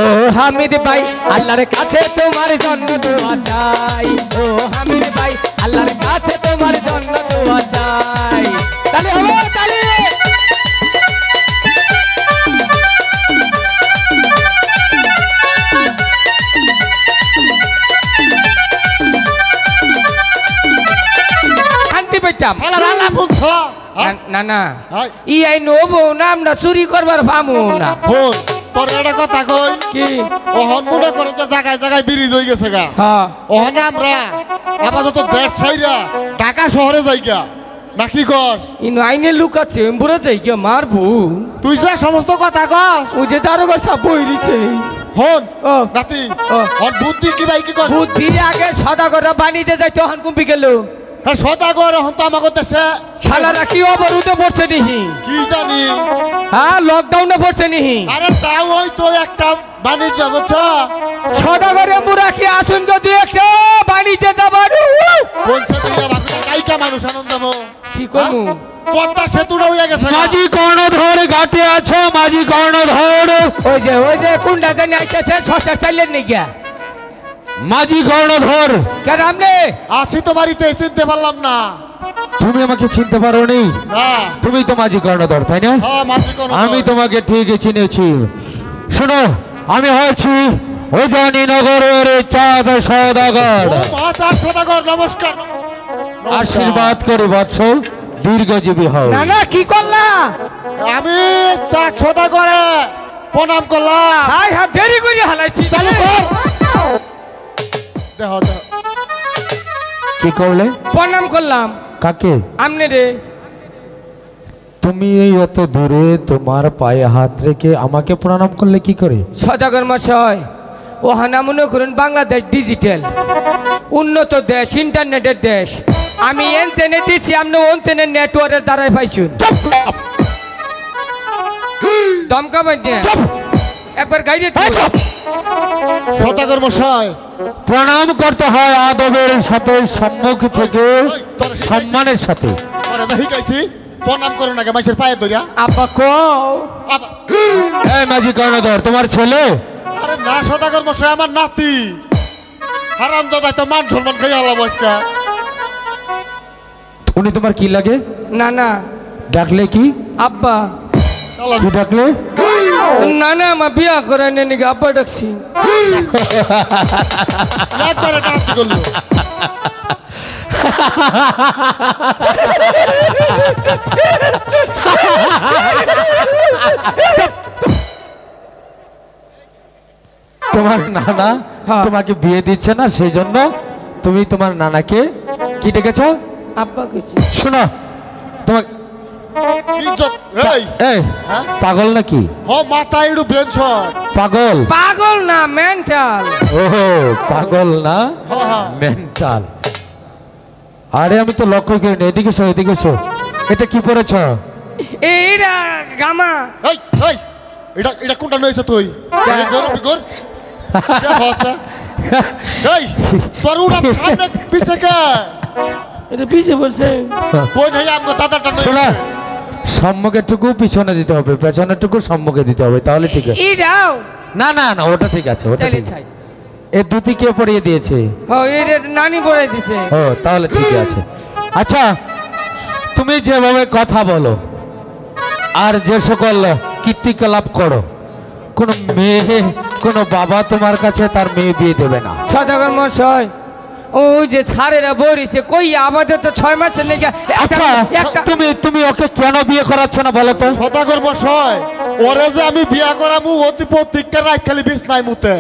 ও হামিদ ভাই আল্লাহর কাছে তোমার জন্য দোয়া চাই, ও হামিদ ভাই আল্লাহর কাছে তোমার জন্য দোয়া চাই। তাহলে হবে তাহলে শান্তি পেতাম। না না ই আই নবো না আমরা চুরি করবার পামু না।
তোর একটা কথা কই
কি
ওহন মনে করে যে জায়গায় জায়গায় ব্রিজ হয়ে গেছে গা,
হ্যাঁ
ওহন আমরা আপাতত দেশ ছাইরা ঢাকা শহরে যাই গা, নাকি কস?
ইনো আইনে লুক আছে এমবুরে যাই গিয়া মারবো।
তুই যে সমস্ত কথা কস
ওই যে দারোগা সাপ বইরিছে
হন
ও
নাতি
ও।
ওর বুদ্ধি কি ভাই কি কস?
বুদ্ধি আগে সদাগররা বানিতে যাই তখন কুম্পি গেল।
হ্যাঁ সদাগর এখন তো আমাকে দেশে
শালারা কি অবরুদ্ধে পড়ছে নিহি?
কি জানি।
হ্যাঁ লকডাউনে পড়ছে নিহি?
আরে তাও ওই তো একটা বাণিজ্য বুঝছ,
সদাগরে মুরা কি আসুন গো দুই একটা বানিতে যাবারু।
বলছে তুই আর আমি কাইকা মানুষ আনন্দ যাবো
কি করমু?
পদ্মা সেতুটা হয়ে গেছে গা।
মাঝি কর্ণধর ঘাটে আছো, মাঝি কর্ণধর,
ওই যে কুন্ডা জানি আইতেছে শশা চাইলেন নি গিয়া
মাঝি কর্ণধর।
কেন আমনে
আছি তো বাড়িতে, চিনতে পারলাম না।
তুমি আমাকে চিনতে পারো নি?
না
তুমি তো মাঝি কর্ণধর তাই না?
হ্যাঁ মাঝি কোন
আমি তোমাকে ঠিকই চিনেছি। শোনো আমি হয়েছি অজানীনগরের চাঁদ সওদাগর।
সদাগর নমস্কার।
আশীর্বাদ করি বৎস, দীর্ঘজীবী হও।
না না কি করলা?
আমি চার সদাগরে প্রণাম করলাম।
হাই হাত দেরি করে হালাইছি।
চালু কর। দেহ দেহ
কি করলে?
প্রণাম করলাম।
কাকে?
আমনে রে।
তুমি এই অত দূরে তোমার পায়ে হাত রেখে আমাকে প্রণাম করলে কি করে?
সদাগর মশাই ওহানা মনে করুন বাংলাদেশ ডিজিটাল উন্নত দেশ, ইন্টারনেটের দেশ। আমি এনতেনে দিচ্ছি, আপনি ওনতেনের নেটওয়ার্কের দ্বারাই পাইছুন। দমকা বাজে একবার গাইডে
সদাগর মশাই
প্রণাম করতে হয় আদবের সাথে, সম্মুখ থেকে সম্মানের সাথে।
আরে যাই গাইছি প্রণাম করো না কে মাইশের পায়ে ধরিয়া।
আপা কো
আবা-
এই মাঝি কর্ণধর তোমার ছেলে?
আরে না সদাগর মশাই আমার নাতি। হারাম দাদা তো মান সম্মান খাই আলাম আজকে।
উনি তোমার কি লাগে?
না না
ডাকলে কি?
আব্বা।
কি ডাকলে?
না না আমার বিয়া করে নেই আব্বা ডাকছি।
একবারে ডান্স করলো।
তোমার নানা
হ্যাঁ।
তোমাকে বিয়ে দিচ্ছে না, সেই জন্য তুমি তোমার নানাকে কি ডেকেছ?
আব্বা কিছু
শোনো তোমার
ইজ্জত এই
এই
হ্যাঁ?
পাগল নাকি?
হ মাথা একটু বেনশন।
পাগল?
পাগল না মেন্টাল।
ও পাগল না
হ্যাঁ হ্যাঁ
মেন্টাল। আরে আমি তো লক্ষ্য করিনি। এদিকে এসো, এদিকে এসো। এটা কি পড়েছ?
এইটা গামা।
এই এই এটা এটা কোনটা নইছে তুই? এই গর বিগর কে হচ্ছে? এই তোর উড়া সামনে পিছে কে?
এটা পিছে বসে।
কই নাই আমগো দাদাটা নই।
শোনা, সম্মুখের টুকু পিছনে দিতে হবে, পেছনের টুকু সম্মুখে দিতে হবে, তাহলে ঠিক আছে।
এইটাও
না না না ওটা ঠিক আছে, ওটা
চাইলে
ঠিক আছে।
চাই।
এ দুটি কে পড়িয়ে দিয়েছে?
ও এটা নানি পড়াই দিছে।
ও তাহলে ঠিক আছে। আচ্ছা তুমি যেভাবে কথা বলো আর যে সকল কীর্তিকলাপ করো, কোনো মেয়ে, কোনো বাবা তোমার কাছে তার মেয়ে বিয়ে দেবে না।
সদাগর মশাই ওই যে ছাড়েরা বরিছে কই আমাদের তো 6 মাসের লেগে
আচ্ছা
একটা
তুমি ওকে কেন বিয়ে করাচ্ছ না বলো তো?
সদাগর মশাই ওরে যে আমি বিয়া করামু অতি প্রত্যেকটা রাত খালি বিছনায় মুতে।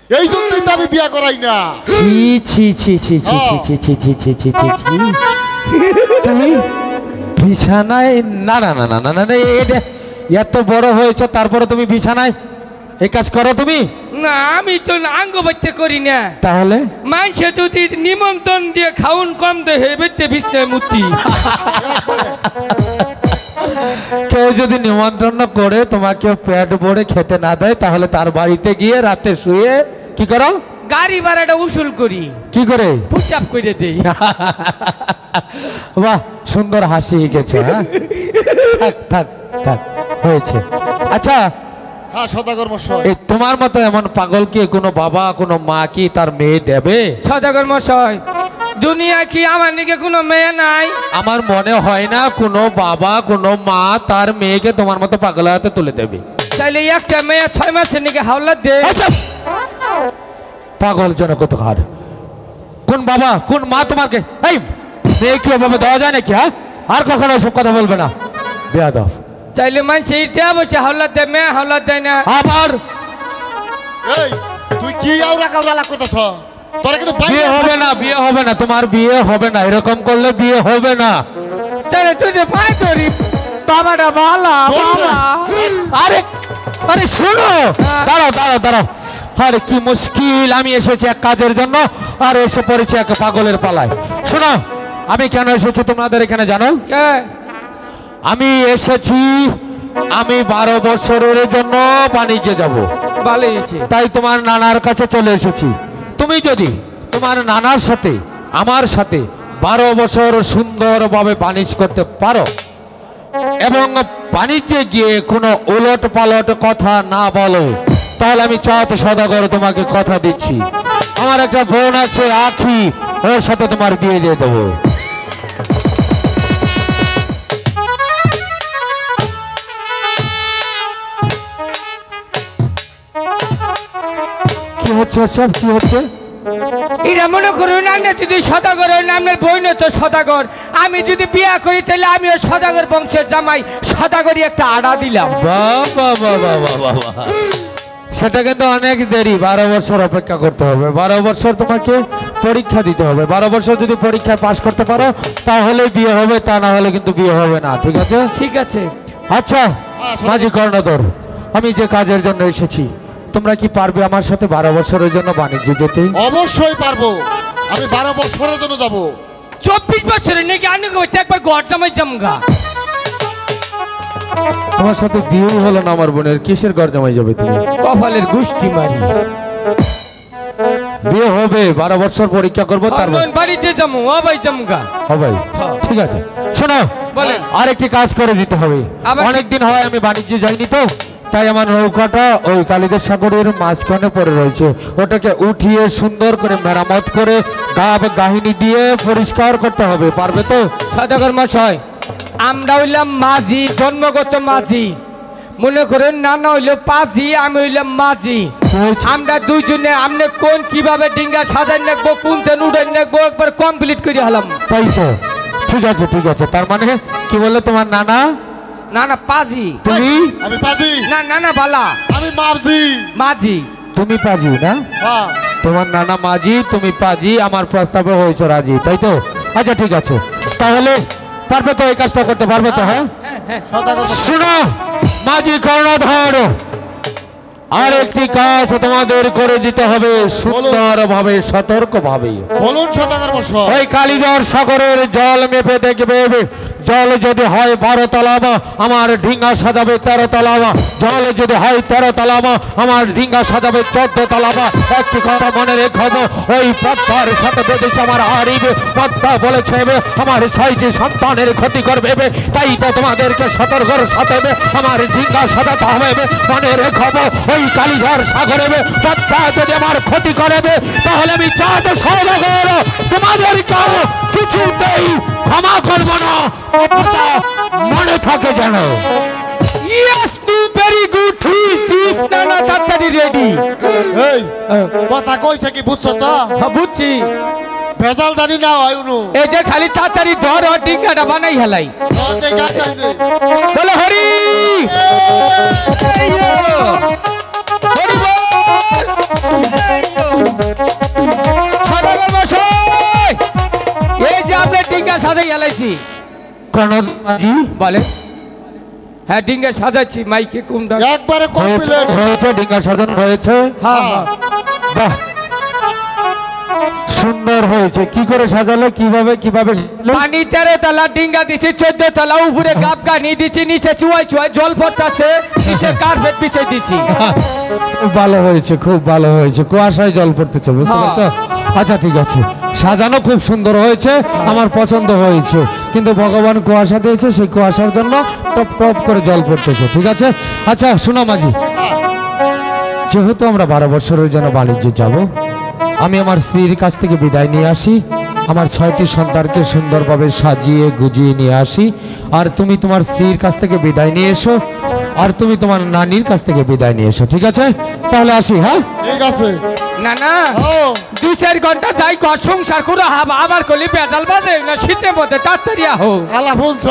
এই জন্যই তো আমি বিয়া করাই না।
ছি ছি ছি ছি ছি ছি ছি ছি ছি ছি ছি ছি ছি। তুমি বিছানায় না না না না না না না, এটা এত বড় হয়েছে তারপরে তুমি বিছানায় এই কাজ করো তুমি?
না আমি তো আঙ্গ বাচ্চা করি না।
তাহলে
মানুষে যদি নিমন্ত্রণ দিয়ে খাউন কম দেয় হেবেতে বিষ্ণায় মূর্তি।
কেউ যদি নিমন্ত্রণ করে তোমাকে পেট ভরে খেতে না দেয়, তাহলে তার বাড়িতে গিয়ে রাতে শুয়ে কি করো?
গাড়ি ভাড়াটা উসুল করি,
কি করে?
পুচাপ করে দেই।
বাহ, সুন্দর হাসি এঁকেছে। হ্যাঁ, থাক থাক থাক, হয়েছে। আচ্ছা,
হ্যাঁ সদাগর মশাই,
এই তোমার মতো এমন পাগলকে কোনো বাবা কোনো মা কি তার মেয়ে দেবে?
সদাগর মশাই, দুনিয়া কি আমার দিকে কোনো মেয়ে নাই?
আমার মনে হয় না কোনো বাবা কোনো মা তার মেয়েকে তোমার মতো পাগলের হাতে তুলে দেবে।
তাইলে একটা মেয়ে 6 মাসের নিকে হাওলা দে।
আচ্ছা, পাগল জনক হার, কোন বাবা কোন মা তোমাকে এই মেয়ে কি ওভাবে দেওয়া যায় নাকি? হ্যাঁ, আর কখনো এসব কথা বলবে না, বেয়াদব।
তাইলে মানুষ এইটা বসে হাওলা দে, মেয়ে হাওলা দেয় না।
আবার
এই তুই কি আউরা কাউরা করতেছ? তোরা কিন্তু
বিয়ে হবে না, বিয়ে হবে না, তোমার বিয়ে হবে না, এরকম করলে বিয়ে হবে না।
তাহলে তুই যে পাই করি বাবাটা বালা বাবা।
আরে আরে শোনো, দাঁড়াও দাঁড়াও দাঁড়াও, আরে কি মুশকিল, আমি এসেছি এক কাজের জন্য আর এসে পড়েছি এক পাগলের পালায়। শোনো, আমি কেন এসেছি তোমাদের এখানে জানো?
কে?
আমি এসেছি, আমি 12 বছরের জন্য বাণিজ্যে যাব,
ভালোই হয়েছে।
তাই তোমার নানার কাছে চলে এসেছি। তুমি যদি তোমার নানার সাথে আমার সাথে 12 বছর সুন্দরভাবে বাণিজ্য করতে পারো এবং বাণিজ্যে গিয়ে কোনো উলট পালট কথা না বলো, তাহলে আমি চাঁদ সদাগর তোমাকে কথা দিচ্ছি, আমার একটা বোন আছে আখি, ওর সাথে তোমার বিয়ে দিয়ে দেবো। কি হচ্ছে সব, কি হচ্ছে?
এটা মনে করুন না, যদি সদাগরের নামের বই তো সদাগর, আমি যদি বিয়ে করি তাহলে আমিও সদাগর বংশের জামাই, সদাগরই একটা আড়া দিলাম।
বাবা বাবা বাবা, সেটা কিন্তু অনেক দেরি, 12 বছর অপেক্ষা করতে হবে, 12 বছর তোমাকে পরীক্ষা দিতে হবে, 12 বছর যদি পরীক্ষায় পাশ করতে পারো তাহলে বিয়ে হবে, তা না হলে কিন্তু বিয়ে হবে না, ঠিক আছে?
ঠিক আছে।
আচ্ছা মাঝি কর্ণধর, আমি যে কাজের জন্য এসেছি, তোমরা কি পারবে আমার সাথে 12 বছরের জন্য বাণিজ্যে যেতে?
অবশ্যই পারবো, আমি 12 বছরের জন্য যাব।
24 বছরের নাকি আনি একবার ঘর জামাই জামগা।
তোমার সাথে বিয়ে হলো না আমার বোনের, কিসের ঘর জামাই যাবে তুমি?
কপালের গুষ্টি মারি।
বিয়ে হবে, 12 বছর পরীক্ষা করবো, তারপর
বাড়িতে যাবো, ও ভাই জামগা।
হবে। ঠিক আছে, শোনো,
বলেন।
আরেকটি কাজ করে দিতে হবে।
আবার?
অনেকদিন হয় আমি বাণিজ্যে যাইনি তো, তাই আমার নৌকাটা ওই কালিদাস সাগরের মাঝখানে পড়ে রয়েছে, ওটাকে উঠিয়ে সুন্দর করে মেরামত করে গাব গাহিনী দিয়ে পরিষ্কার করতে হবে, পারবে তো?
সদাগর মশাই, আমরা হইলাম মাঝি, জন্মগত মাঝি, মনে করেন নানা হইলো পাজি, আমি হইলাম মাঝি, আমরা দুইজনে আমনে কোন কিভাবে ডিঙ্গা সাজাই নেবো, কোন তেন উড়াই নেবো একবার কমপ্লিট করে হলাম।
তাই তো, ঠিক আছে ঠিক আছে। তার মানে কি বললে তোমার নানা?
না না পাজি।
তুমি?
আমি পাজি।
না না না বালা,
আমি মাঝি।
মাঝি।
তুমি পাজি না?
হ্যাঁ।
তোমার নানা মাঝি, তুমি পাজি, আমার প্রস্তাবে হয়েছে রাজি, তাই তো? আচ্ছা ঠিক আছে, তাহলে পারবে তো, এই কাজটা করতে পারবে তো? হ্যাঁ, শোনো মাঝি কর্ণধর, আর একটি কাজ তোমাদের করে দিতে হবে সুন্দরভাবে সতর্কভাবে।
বলুন সদাগর মশাই।
ওই কালিদাস সাগরের জল মেপে দেখবে, জল যদি হয় 12 তলাবা আমার ডিঙ্গা সাজাবে 13 তলাবা, জল যদি হয় 13 তলাবা আমার ডিঙ্গা সাজাবে 14 তলাবা। একটি কথা মনে রেখো, ওই পদ্মার সাথে বেঁধেছে আমার আরিব, পদ্মা বলেছে আমার 6টি সন্তানের ক্ষতি করবে, তাই তো তোমাদেরকে সতর্কর সাথে আমার ডিঙ্গা সাজাতে হবে। মনে রেখো, ওই কালিদাস সাগরে পদ্মা যদি আমার ক্ষতি করবে তাহলে আমি চাঁদ সদাগর তোমাদেরকেও কিছুতেই ক্ষমা করবো না, মনে থাকে যেন।
Yes, too very good, please this নানা তাড়াতাড়ি রেডি।
এই কথা কইছে কি বুঝছো তো?
হ্যাঁ বুঝছি,
ভেজাল জানি না হয় উনু।
এই যে খালি তাড়াতাড়ি ধর আর ডিঙ্গাটা বানাই হেলাই।
ওই গান গাইছে।
বলো হরি হরি বল। সদাগর মশাই, এই যে আমরা ডিঙ্গা সাজাই হেলাইছি।
কর্ণজি
বলে হ্যাঁ ডিঙ্গা সাজাচ্ছি, মাইকে কুমডা
একবারে কমপ্লিট
হয়েছে, ডিঙ্গা সাজানো হয়েছে।
হ্যাঁ হ্যাঁ
বাহ, সুন্দর হয়েছে। কি করে সাজালো, কিভাবে কিভাবে সাজালো?
পানি 13 তলা, ডিঙ্গা দিছি 14 তলা, উপরে গাব গানি দিছি, নিচে চুয়াই চুয়াই জল পড়তাছে, নিচে কার্পেট বিছাই দিছি।
খুব ভালো হয়েছে, খুব ভালো হয়েছে। কুয়াশায় জল পড়তেছে, বুঝতে পারছো? আচ্ছা ঠিক আছে, সাজানো খুব সুন্দর হয়েছে, আমার পছন্দ হয়েছে। কিন্তু ভগবান কুয়াশা দিয়েছে, সেই কুয়াশার জন্য টপ টপ করে জল পড়তেছে। ঠিক আছে, আচ্ছা শোনো মাঝি, যেহেতু আমরা 12 বছরের জন্য বাণিজ্যে যাব, আমি আমার স্ত্রীর কাছ থেকে বিদায় নিয়ে আসি, আমার 6টি সন্তানকে সুন্দরভাবে সাজিয়ে গুজিয়ে নিয়ে আসি। আর তুমি তোমার স্ত্রীর কাছ থেকে বিদায় নিয়ে এসো, আর তুমি তোমার নানির কাছ থেকে বিদায় নিয়ে এসো। ঠিক আছে, তাহলে আসি। হ্যাঁ
ঠিক আছে।
না না,
ও
2-4 ঘন্টা যাই ঘর সংসার করে আবার কলি বেজাল বাজে না, শীতের মধ্যে তাড়াতাড়ি আহো।
আলা শুনছ,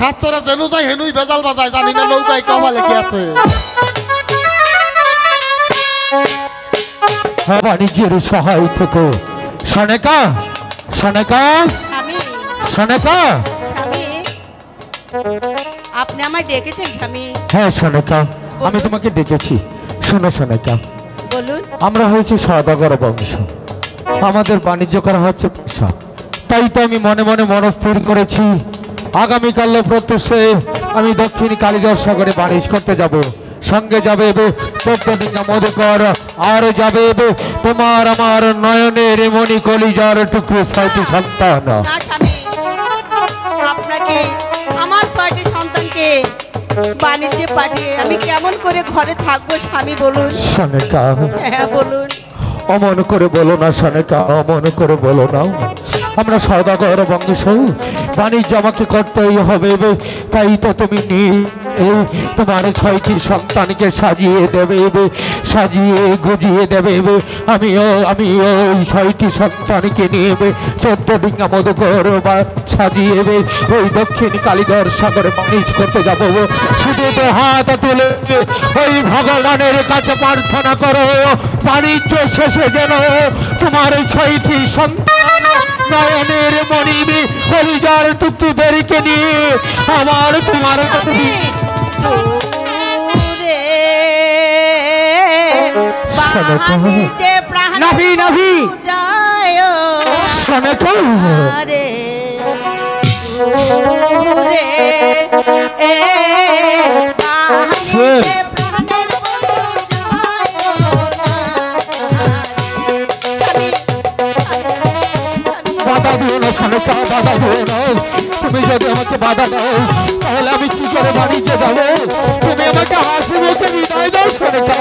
খাচ্ছরা যেন যাই হেনুই বেজাল বাজায়, জানি না নৌকায় কমালে কি আছে।
বাণিজ্যের সহায় থেকো সনেকা, সনেকা,
স্বামী,
সনেকা।
স্বামী, আপনি আমায় ডেকেছেন স্বামী?
হ্যাঁ সনেকা, আমি তোমাকে ডেকেছি। শোনো সনেকা,
বলুন।
আমরা হয়েছি সওদাগর বংশ, আমাদের বাণিজ্য করা হচ্ছে পেশা। তাই তো আমি মনে মনে মনস্থির করেছি, আগামীকাল প্রত্যুষে আমি দক্ষিণ কালীধর সাগরে বাণিজ্য করতে যাব। সঙ্গে যাবে 14 ডিঙ্গা মধুকর, আর যাবে তোমার আমার নয়নের মণি কলিজার টুকরো 6টি সন্তান।
না স্বামী, আপনাকে আমার 6টি সন্তানকে বাণিজ্যে পাঠিয়ে আমি কেমন করে ঘরে থাকবো স্বামী বলুন?
সনেকা,
হ্যাঁ বলুন।
অমন করে বলো না সনেকা, অমন করে বলো না। আমরা সওদাগর বংশ, বাণিজ্য আমাকে করতেই হবে। তাই তো তুমি এই তোমার 6টি সন্তানকে সাজিয়ে দেবে, সাজিয়ে গুজিয়ে দেবে। আমিও ওই 6টি সন্তানকে নিয়ে 14 ডিঙ্গা মধুকর সাজিয়ে ওই দক্ষিণ কালীধর সাগরে বাণিজ্য করতে যাব। শুধু তো হাত তুলে ওই ভগবানের কাছে প্রার্থনা করো, বাণিজ্য শেষে যেন তোমার 6টি সন্তান নয়নের মণি কলিজার টুকটুদেরকে নিয়ে আমার তোমার কাছে
নাভি নাভি
সনেকা, বাধা দিও না সনেকা, বাধা দিও না। তুমি যদি আমাকে বাধা দাও তাহলে আমি কি করে বাণিজ্যে যাবো? তুমি আমাকে হাসি মুখে বিদায় দাও সনেকা।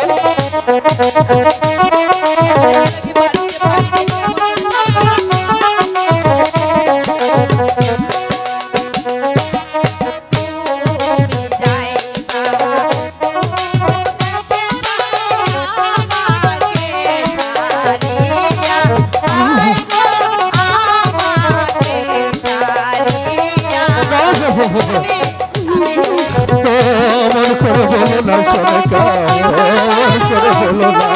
অমন করে বলো না সনেকা, অমন করে বলো না।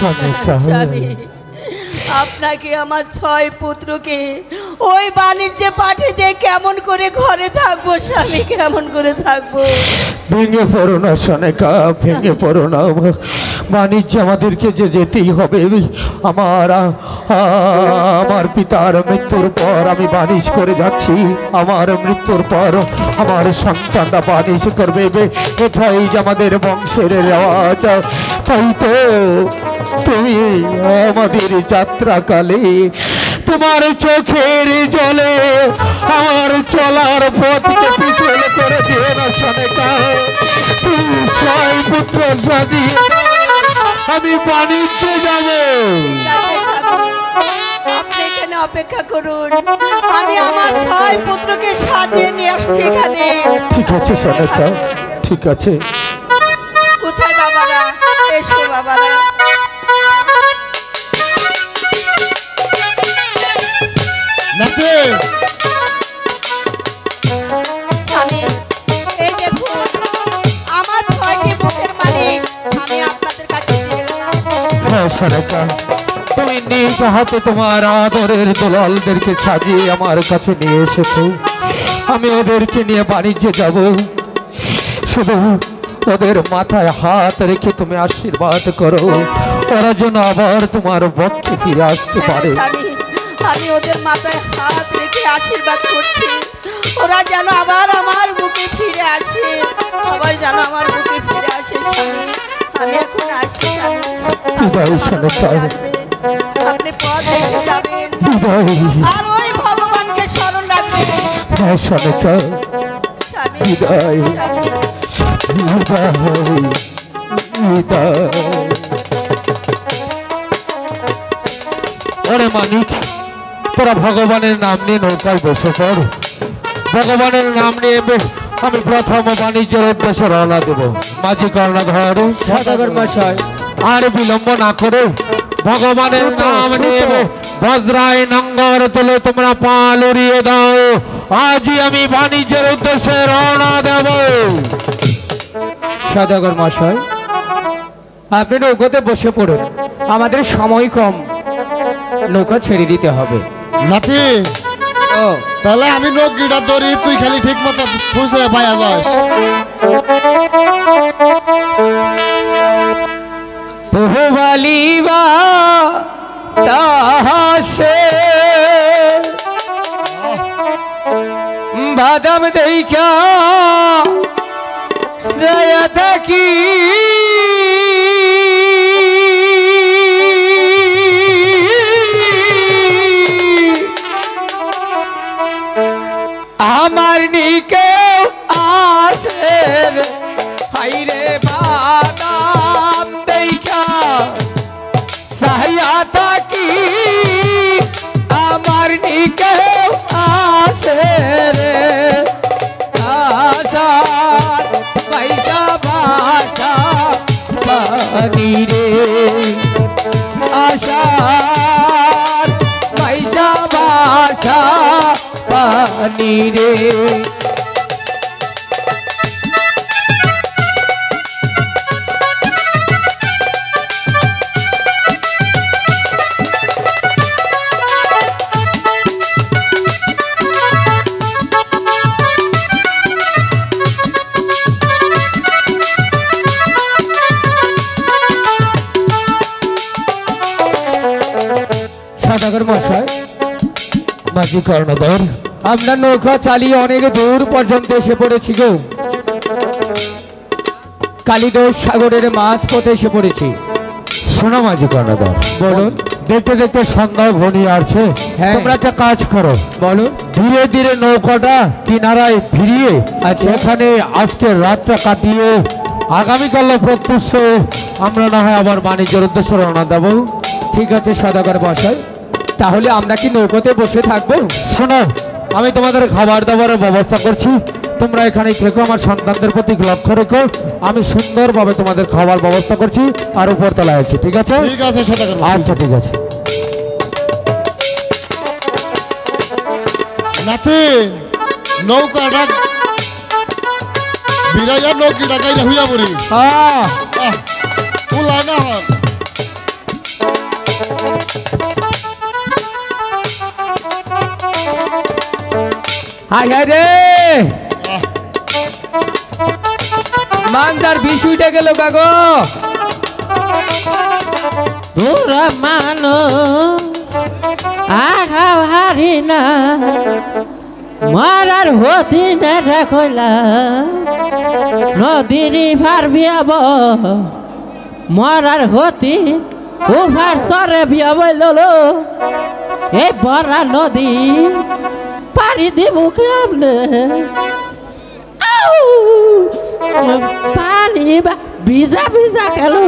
সনিকা
স্বামী, আপনাকে আমার 6 পুত্রকে ওই বাণিজ্যে পাঠিয়ে কেমন করে ঘরে থাকবো স্বামী, কেমন করে থাকবো?
ভেঙে পড়ো না সনিকা, ভেঙে পড়ো না। বাণিজ্য আমাদেরকে যে যেতেই হবে। আমার পিতার মৃত্যুর পর আমি বাণিজ্য করে যাচ্ছি, আমার মৃত্যুর পর আমার সন্তানরা বাণিজ্য করবে, এটাই যে আমাদের বংশের রেওয়াজ। তাই তো তুমি আমাদের যাত্রাকালে তোমার চোখের জলে আমার চলার পথকে পিছল করে দিও না সনিকা। তুমি 6 পুত্র সাজিয়ে আমি বাণিজ্যে যাব।
আপনি এখানে অপেক্ষা করুন, আমি আমার 6 পুত্রকে সাজিয়ে নিয়ে আসছি এখানে।
ঠিক আছে সনিকা, ঠিক আছে।
কোথায় বাবারা? এসো বাবারা।
নাতি
স্বামী, এই দেখুন আমার 6টি বুকের মালিক আমি আপনাদের কাছে দিয়ে গেলাম।
হ্যাঁ সনিকা, তুমি নিজ হাতে তোমার আদরের দুলালদেরকে সাজিয়ে আমার কাছে নিয়ে এসেছো। আমি ওদেরকে নিয়ে বাণিজ্যে যাব। শুধু ওদের মাথায় হাত রেখে তুমি আশীর্বাদ করো, ওরা যেন আবার তোমার পক্ষে ফিরে আসতে পারে।
স্বামী, আমি ওদের মাথায় হাত রেখে আশীর্বাদ করছি, ওরা যেন আবার আমার বুকে ফিরে আসে, আবার যেন আমার বুকে ফিরে আসে। স্বামী, আমি এখন আসি।
বিদায় সনিকা,
আপনি পথ দেখে যাবেন
বিদায়।
আর ওই ভগবানকে স্মরণ রাখবেন।
হ্যাঁ সনিকা,
স্বামী,
বিদায়।
স্বামী।
বিদায়, বিদায়। ওরে মানিক, তোরা ভগবানের নাম নিয়ে নৌকায় বসে পড়। ভগবানের নাম নিয়ে আমি প্রথম বাণিজ্যের উদ্দেশ্যে রওনা দেব। মাঝি কর্ণধর
সদাগর মশাই,
আর বিলম্ব না করে ভগবানের নাম নিয়ে বজ্রায় নঙ্গর তুলে তোমরা পাল উড়িয়ে দাও। আজই আমি বাণিজ্যের উদ্দেশ্যে রওনা দেব।
সদাগর মশাই, আপনি নৌকোতে বসে পড়ুন, আমাদের সময় কম, নৌকা ছেড়ে দিতে হবে।
নাতি
ও
তাহলে আমি নৌকিটা ধরি, তুই খালি ঠিক মতো ফুসে পাইয়া যাস।
বহুবালিবা তাহাসে বাদাম দেখা শ্রেয়া থাকি আমার নিকে আসে হাইরে বাদাম দেখা সাহিয়া থাকি আমার নিকে আসে রে আশা পয়সা ভাষা পানি রে আশা পয়সা ভাষা পানি রে। সদাগর মশাই,
মাঝি কর্ণধর,
আমরা নৌকা চালিয়ে অনেক দূর পর্যন্ত এসে পড়েছি গো। কালিদোষ সাগরের মাঝ পথে এসে পড়েছি।
শোনো মাঝি কর্ণধর,
বলুন।
দেখতে দেখতে সন্ধ্যা ঘনিয়ে আসছে।
হ্যাঁ।
তোমরা একটা কাজ করো,
বলুন।
ধীরে ধীরে নৌকাটা কিনারায় ফিরিয়ে
আচ্ছা।
এখানে আজকে রাতটা কাটিয়ে আগামীকাল প্রত্যুষ আমরা না হয় আবার বাণিজ্যের উদ্দেশ্যে রওনা দেবো।
ঠিক আছে সদাগর মশাই, তাহলে আমরা কি নৌকোতে বসে থাকবো?
শোনো, আমি তোমাদের খাবার দাবারের ব্যবস্থা করছি, তোমরা এখানে থেকো, আমার সন্তানদের প্রতি লক্ষ্য রেখো। আমি সুন্দরভাবে তোমাদের খাবার ব্যবস্থা করছি আর উপরতলায় আছি। ঠিক আছে?
ঠিক আছে সদাগর মশাই।
আচ্ছা ঠিক আছে।
নাতি নৌকাটা বিরাইয়া নৌকিটা গাইরা হইয়া পড়ি।
আহ,
উলাই না হন।
হায় হায় রে মানজার বিষ উঠে গেল কাগো
তোরা মানো আঘা হারি না মারার হতি না রাখলা নদীর ভার বিয়াব মরার হতি উভার সরে বিয়াব ললো এই বড়া নদী পারি দিব কেমনে পানি ভিজা ভিজা খেলো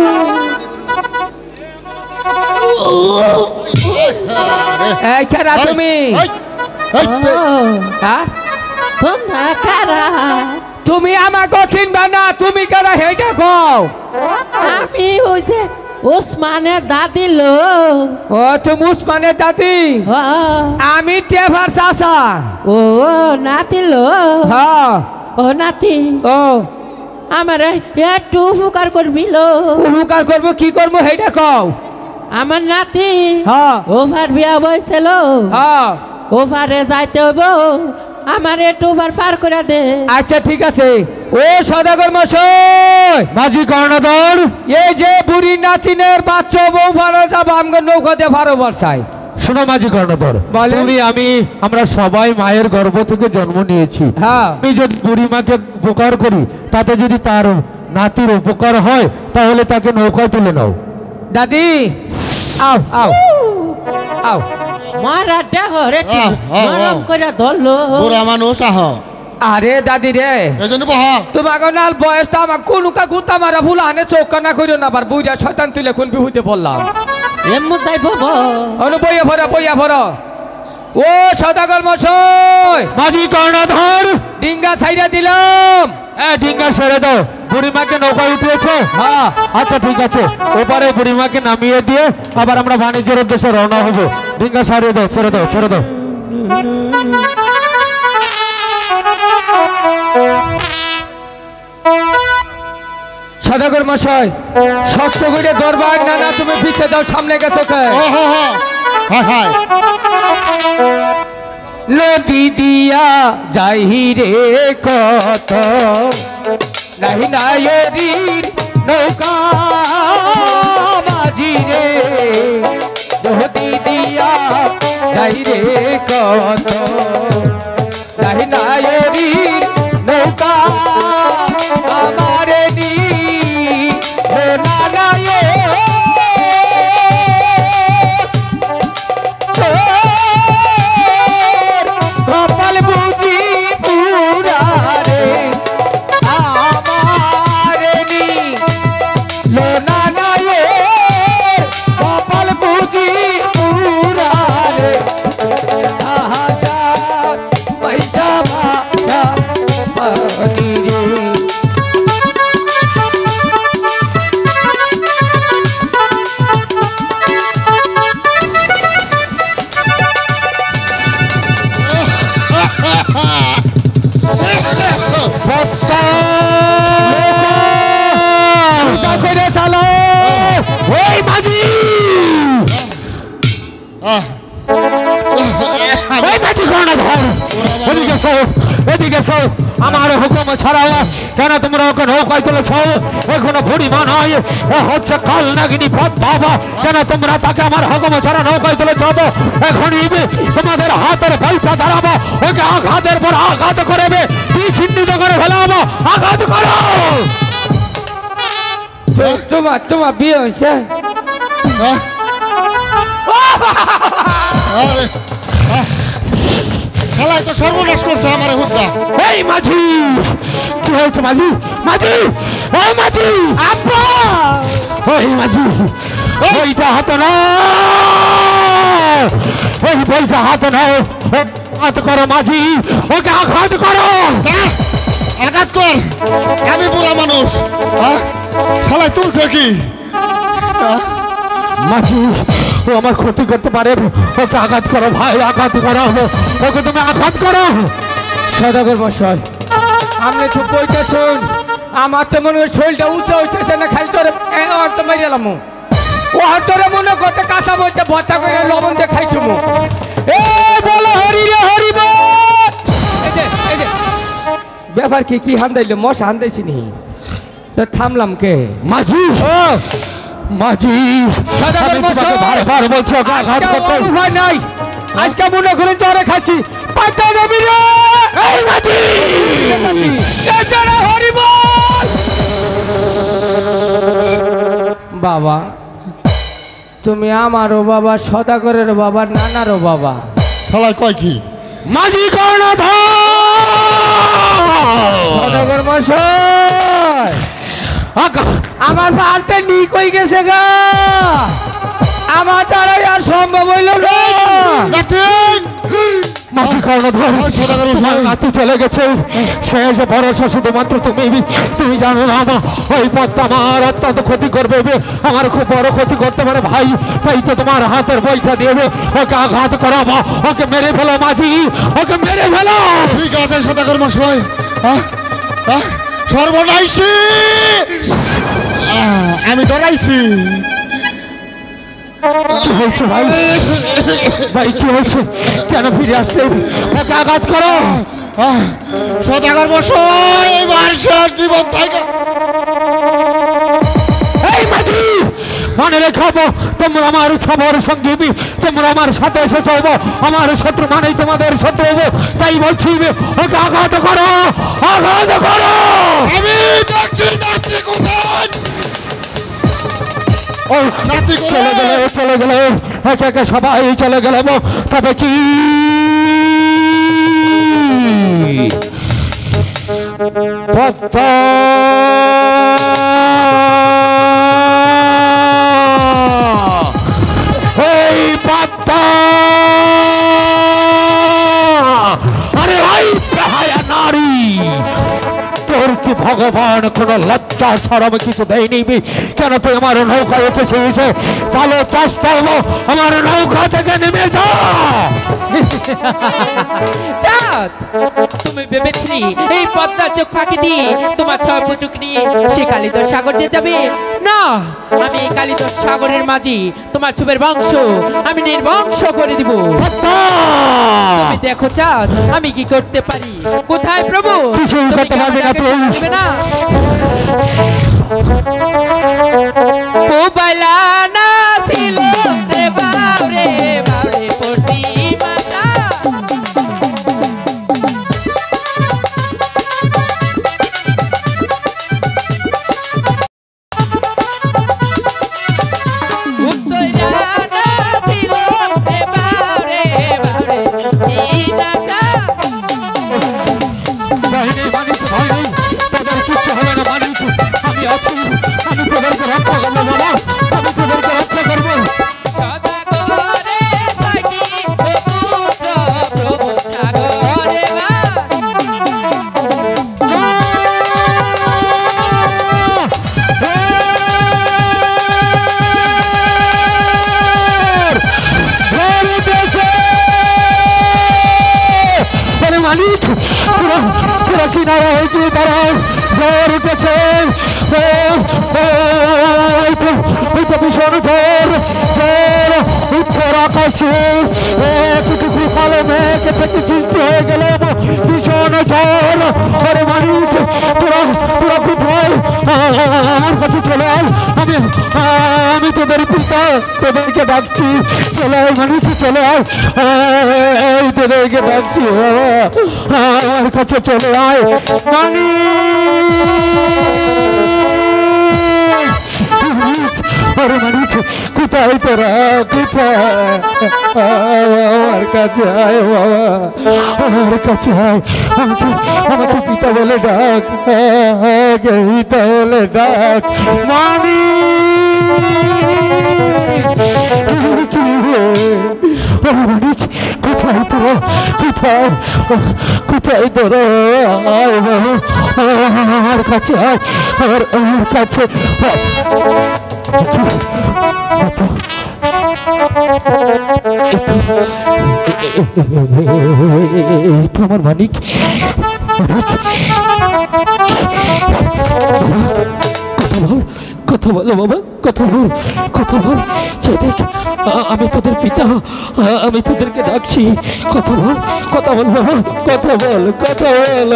এই কারা তুমি হ্যাঁ
তোমরা কারা
তুমি আমাকে চিনবা না তুমি কারা হেইটা কও
আমি হইছে ওসমানের দাদি লো
ও তুমি উসমানের দাদি আমি টেভার চাচা
ও নাতি লো
হ্যাঁ
ও নাতি
ও
আমার একটু উপকার করবি লো
উপকার করবো কি করবো হেইটা কও
আমার নাতি
হ্যাঁ
ওভার বিয়া বইছিল
হ্যাঁ
ওভারে যাইতে হইব আমার একটু ওভার পার করে দে
আচ্ছা ঠিক আছে ও সদাগর মশাই
মাঝি কর্ণধর
এই যে বুড়ি নাতিনের বাচ্চা বউ ভাড়া যাব আমগো নৌকাতে ভাড়া বর্ষায়
শোনো মাঝি কর্ণধর
বলেন।
তুমি আমরা সবাই মায়ের গর্ভ থেকে জন্ম নিয়েছি
হ্যাঁ
আমি যদি বুড়ি মাকে উপকার করি তাতে যদি তার নাতির উপকার হয় তাহলে তাকে নৌকায় তুলে নাও
দাদি আও আও আও
মারা দেহ রে নরম করে ধরলো
বুড়া মানুষ আহ
আরে দাদি রে
এজন্য বহ
তোমাকে নাল বয়সটা আমার কোনুকা গুতা মারা ফুল আনে চৌকা না করিও না আবার বুইরা শয়তান তুলে কোন বিহুতে বললাম
এমন তাই বাবা
অনু বইয়া ভরা ও সদাগর মশাই
মাঝি কর্ণধর
ডিঙ্গা ছাইরা দিলাম
ডিঙ্গা ছেড়ে দাও বুড়িমাকে নৌকায় উঠিয়েছে হ্যাঁ আচ্ছা ঠিক আছে ওপারে বুড়িমাকে নামিয়ে দিয়ে আবার আমরা বাণিজ্যের উদ্দেশ্যে রওনা হবো ডিঙ্গা সারিয়ে দাও ছেড়ে দাও
সদাগর মশাই শক্ত করে দরবার না তুমি পিছে দাও সামনে গেছো কে
হায়
নদী দিয়া যাই রে কত নাহি নায়রির নৌকা মাঝি রে নদী দিয়া যাই রে কত নাহি নায়রির নৌকা আমারে নি না নায়ে কপাল বুঝি পুরা রে আমারে নি লোনা নায়ে কপাল বুঝি পুরা রে আশা পয়সা ভাষা পানি রে
ওই মাঝি কর্ণধর এদিকে এসো আমার হুকুম ছাড়াও কেন তোমরা ওকে নৌকায় তুলেছ এখনো বুড়িমা নয় ও হচ্ছে কাল নাগিনী বাবা কেন তোমরা তাকে আমার হুকুম ছাড়া নৌকায় তুলেছ এখনই তোমাদের হাতের বলটা দাঁড়াবো ওকে আঘাতের পর আঘাত করবে কি খিন্নিত করে ফেলাবো আঘাত করো
তোমার বিয়ে হয়েছে
শালা তো সর্বনাশ করছে আমার হুদ্দা
এই মাঝি কি হয়েছে মাঝি এই মাঝি আপা ওই মাঝি বইটা হাতে নাও ওই বইটা হাতে নাও হাত করো মাঝি ওকে আঘাত করো
আঘাত কর আমি বুড়া মানুষ শালা তুলছে কি
মাঝি ও আমার ক্ষতি করতে পারে ওকে আঘাত করো ভাই আঘাত করো ওকে তুমি আঘাত করো
সদাগর মশাই আপনি তো বইটা শুন আমার তো মনে হয় শরীরটা উঁচা হইতেছে না খালি তোরে অর্থ মারিলাম ও তোরে মনে করতে কাঁচা বইতে ভর্তা করে লবণ দিয়ে খাইছুমু এ বলো হরি রে হরি বল এই যে ব্যাপার কি কি হান্দাইলে মশা হান্দাইছি নি তা থামলাম কে
মাঝি
ও
মাঝি
সদাগর
আমি তোমাকে
মশাই!
বারবার বলছি ওকে আঘাত করতে
উপায় নাই আজকে মনে করে জ্বরে খাচ্ছি পাতা নবী রে
এই মাঝি
এছাড়া হরিবল বাবা তুমি আমারও বাবা সদাগরের বাবা নানারও বাবা
শালা কয় কি
মাঝি কর্ণধর
সদাগর মশাই আমার পালতে নিক হয়ে গেছে গা আমার দ্বারাই আর সম্ভব হইল না
মাঝি কর্ণধর
সদাগর মশাই।
তোমার নাতি চলে গেছে শেষ ভরসা শুধুমাত্র তুমি জানো না ওই পথটা আমার অত্যন্ত ক্ষতি করবে আমার খুব বড় ক্ষতি করতে পারে ভাই তাই তো তোমার হাতের বইটা দেবে ওকে আঘাত করাবো ওকে মেরে ফেলো মাঝি ওকে মেরে ফেলো
ঠিক আছে সদাগর মশাই সর্বনাশী আমি ডরাইছি
কি হয়েছে ভাই ভাই কি হয়েছে কেন ফিরে আসলে ওকে আঘাত করো
সদাগর মশাই এবার শেষ জীবন থেকে
এই মাঝি মনে রেখাবো তোমরা আমার সবর সঙ্গী তোমরা আমার সাথে এসেছ আমার শত্রু মানেই তোমাদের শত্রু হবো তাই বলছি ওকে আঘাত করো আঘাত করো
আমি দেখছি নাতি কোথায়
ও
নাতি
চলে গেল একে একে সবাই চলে গেল তবে কি এই পাত্তা আরে ভাই বেহায়া নারী তোর কি ভগবান কোন লজ্জা সরম কিছু দেয়নি কেন তুই আমার নৌকা উঠেছিস ভালো চেষ্টা হলো আমার নৌকা থেকে নেমে যা
চাঁদ তুমি ভেবেছিলি এই পদ্মার চোখ ফাঁকি দিয়ে তোমার ছয় পুত্রক নিয়ে সে কালিদর সাগর দিয়ে যাবে না আমি এই কালিদর সাগরের মাঝি তোমার ছুবের বংশ আমি নির্বংশ করে দিব তুমি দেখো চাঁদ আমি কি করতে পারি কোথায় প্রভু
কিছুই
তুমি
করতে
কি
পারবে না,
আমাকে
প্রভু।
শুনবে না পোবাইলা না ছিল রে বাউরে বাউরে পড়তি মাতা
বাহিনী মানিক বাহিনী তোদের কিচ্ছু হবে না মানিক আমি আছি আমি তোদেরকে রক্ষা করবো বাবা আমি তোদেরকে রক্ষা করবো মালিক পুরো কিনারা হয়েছে তারা ঝড় উঠেছে ওই তো ভীষণ ঝড় উত্তর আকাশে একটু কালো মেঘ থেকে সৃষ্টি হয়ে গেল ভীষণ ঝড় আরে মালিক তোরা কোথায় আমার কাছে চলে আয় আমি তোদের পিতা তোদেরকে ডাকছি চলে আয় মালিক চলে আয় এই তোদেরকে ডাকছি আমার কাছে চলে আয় আরে মানিক কোথায় তোরা কোথায় আমার কাছে আয় বাবা আমার কাছে আয় আমাকে পিতা বলে ডাক পিতা বলে ডাক মানিক কোথায় তোরা কোথায় তোরা আয় বাবা আমার কাছে আয় আমার কাছে আমার মানিক কথা বল বাবা কথা বল যে দেখ আমি তোদের পিতা, আমি তোদেরকে ডাকছি। কথা বল, কথা বল বাবা, কথা বল, কথা বল।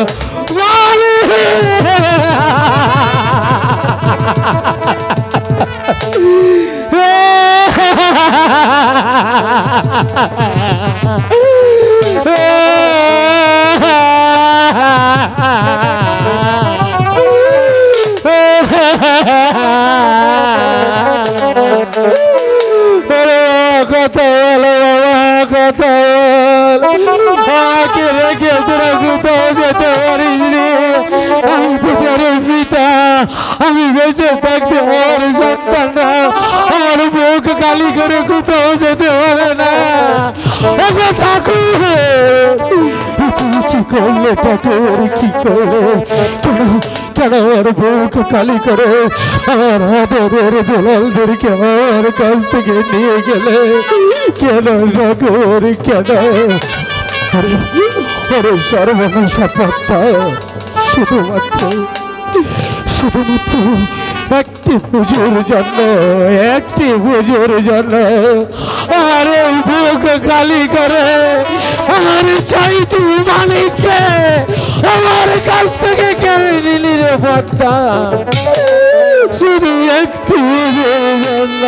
কথা বলো বাবা, কথা বল। আমাকে রেখে তোরা কোথাও যেতে পারিস নি। আমি তো তোর পিতা, আমি বেঁচে থাকতে আমার সন্তানরা আমার মুখ কালি করে কোথাও যেতে পারে না। ঠাকুর তুমি কি করলে, ঠাকুর কি করলে? কেন কেন আমার মুখ কালি করে আমার আদরের দুলালদেরকে আমার কাছ থেকে নিয়ে গেলে? কেন ঠাকুর কেন? আরে সর্বনাশা পত্তা, শুধুমাত্র শুধুমাত্র একটি পুজোর জন্য, একটি পুজোর জন্য আরে বুক খালি করে আমার চাইতু মালিককে আমার কাছ থেকে কেড়ে নিলি রে পত্তা, শুধু একটি পুজোর জন্য।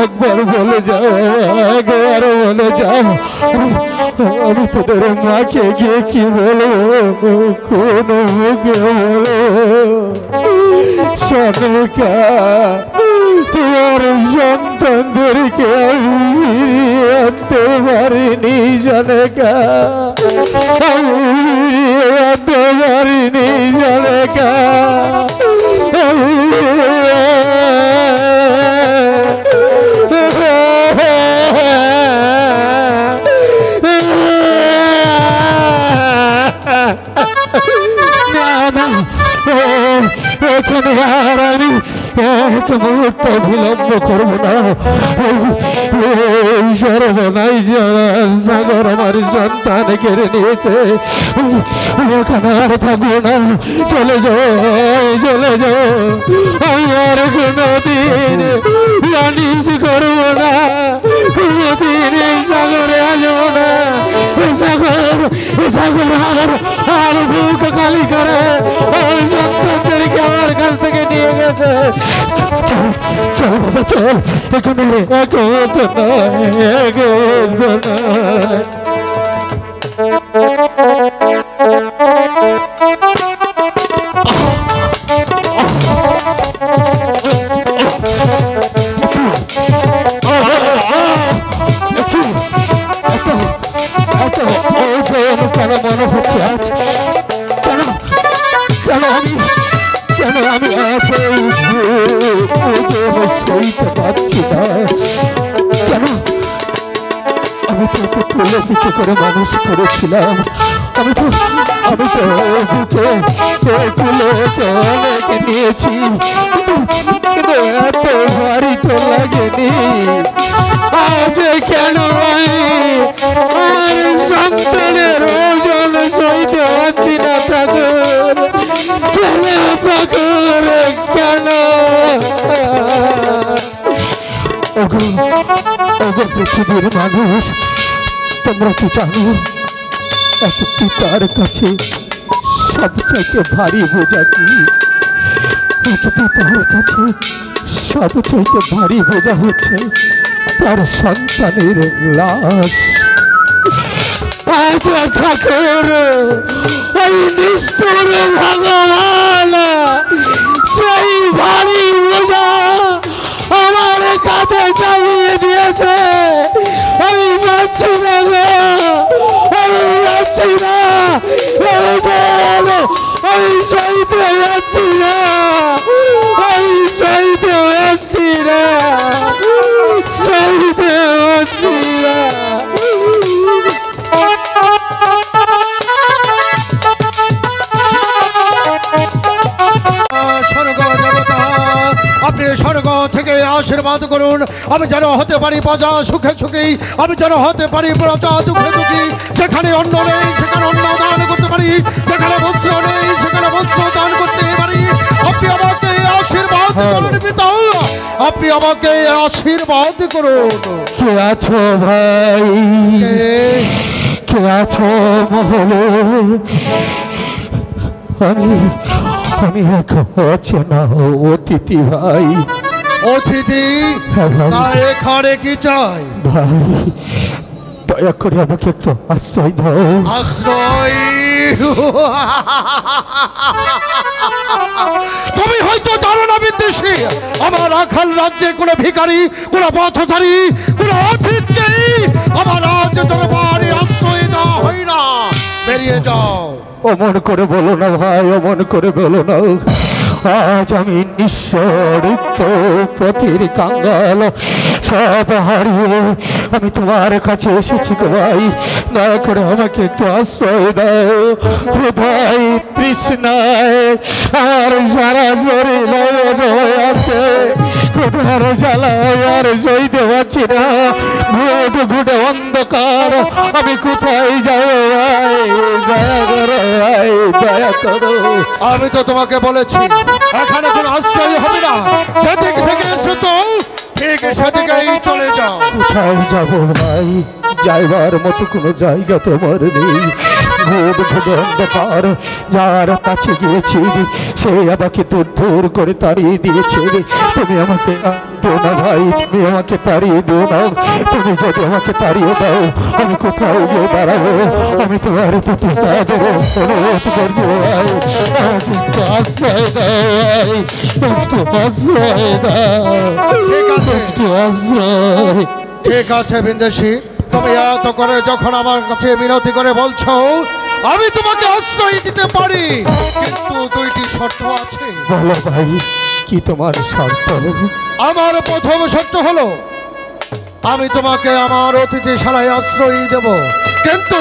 একবার বলে যাও, একবার বলে যাও, আমি তোদের মাকে গিয়ে কি বলবো, কোন মুখে বলবো? সনকা তোমার সন্তানদেরকে আমি ফিরিয়ে আনতে পারিনি, সনকা আমি ফিরিয়ে আনতে পারিনি, সনকা এখানে আর আমি এক মুহূর্ত বিলম্ব করবো না। সর্বনাই সাগর আমার সন্তান কেড়ে নিয়েছে, এখানে আর থাকবো না। চলে যাও, চলে যাও, আমি আর কোনোদিন জানিস করবো না, কোনোদিন এই সাগরে আসবো না। সাগর সাগর আর বুক খালি করে আমার সন্তানদেরকে আমার কাছ থেকে নিয়ে গেছে। চল চল বাবা চল, এখানে এক কেন মনে হচ্ছে আজ, কেন কেন আমি কেন আমি আছে সইতে পারছি না? কেন আমি তোকে তুলে পিঠে করে মানুষ করেছিলাম, আমি তো তুলে নিয়েছি, কিন্তু এত ভারী তো লাগেনি। আজ কেন আমার সন্তানের ওজন সইতে পারছি না ঠাকুর? কেন ঠাকুর কেন? পৃথিবীর মানুষ, তোমরা কি জানো এক পিতার কাছে সবচাইতে ভারী বোঝা কি? এক পিতার কাছে সবচাইতে ভারী বোঝা হচ্ছে তার সন্তানের লাশ। আজ ঠাকুর ওই নিষ্ঠুর ভগবান সেই ভারী বোঝা আমার কাঁধে চালিয়ে দিয়েছে। আমি পাচ্ছি না গো, আমি পাচ্ছি না, আমি সইতে যাচ্ছি না, আমি সইতে যাচ্ছি না, সইতে যাচ্ছি না।
আপনি স্বর্গ থেকে আশীর্বাদ করুন, আমি যেন হতে পারি প্রজা সুখে সুখী, আমি যেন হতে পারি প্রজা দুঃখে দুঃখী। যেখানে অন্ন নেই সেখানে অন্ন দান করতে পারি, যেখানে বস্ত্র নেই সেখানে বস্ত্র দান করতে পারি। আপনি আমাকে আশীর্বাদ করুন পিতা, আপনি আমাকে আশীর্বাদ করুন।
কে আছো ভাই? কে আছো মহলে? আমি এক অচেনা অতিথি ভাই।
অতিথি?
হ্যাঁ ভাই।
তা এখানে কি চাই?
ভাই দয়া করে আমাকে একটু আশ্রয় দাও।
আশ্রয়? তুমি হয়তো জানো না বিদ্বেষী, আমার রাখাল রাজ্যে কোনো ভিখারি, কোনো পথচারী, কোনো অতিথকে আমার রাজ্য দরবারে আশ্রয় দেওয়া হয় না। বেরিয়ে যাও।
অমন করে বলো না ভাই, অমন করে বলো না। আজ আমি নিঃস্বরিত পথের কাঙ্গাল সব হারিয়ে আমি তোমার কাছে এসেছি গো ভাই। দয়া করে আমাকে একটু আশ্রয় দাও ভাই। তৃষ্ণায় আর সারা শরীর হয়ে আছে, কোথার জ্বালায় আর সইতে পারছি না। ঘুটে ঘুটে অন্ধকার, আমি কোথায় যাবো ভাই? দয়া করো ভাই, দয়া করো।
আমি তো তোমাকে বলেছি এখানে কোনো আশ্রয় হবে না। যেদিক থেকে এসেছো ঠিক সেদিকেই চলে যাও।
কোথায় যাবো ভাই? যাইবার মতো কোনো জায়গা তো আমার নেই। ঘুট ঘুটে অন্ধকার, যার কাছে গিয়েছি সে আমাকে দূর দূর করে তাড়িয়ে দিয়েছে। তুমি আমাকে দিও না ভাই, তুমি আমাকে তাড়িয়ে দিও না। তুমি যদি আমাকে তাড়িয়ে দাও আমি কোথাও গিয়ে দাঁড়াবো? আমি তোমার প্রতি অনুরোধ করছি ভাই, আমাকে একটু আশ্রয় দাও ভাই, একটু আশ্রয় দাও, একটু আশ্রয়।
ঠিক আছে বিন্দেশী, তুমি এত করে যখন আমার কাছে মিনতি করে বলছো আমি তোমাকে আশ্রয় দিতে পারি, কিন্তু দুইটি শর্ত আছে।
বলো ভাই, কি তোমার শর্ত?
আমার প্রথম শর্ত হলো আমি তোমাকে আমার অতিথিশালায় আশ্রয় দেব, কিন্তু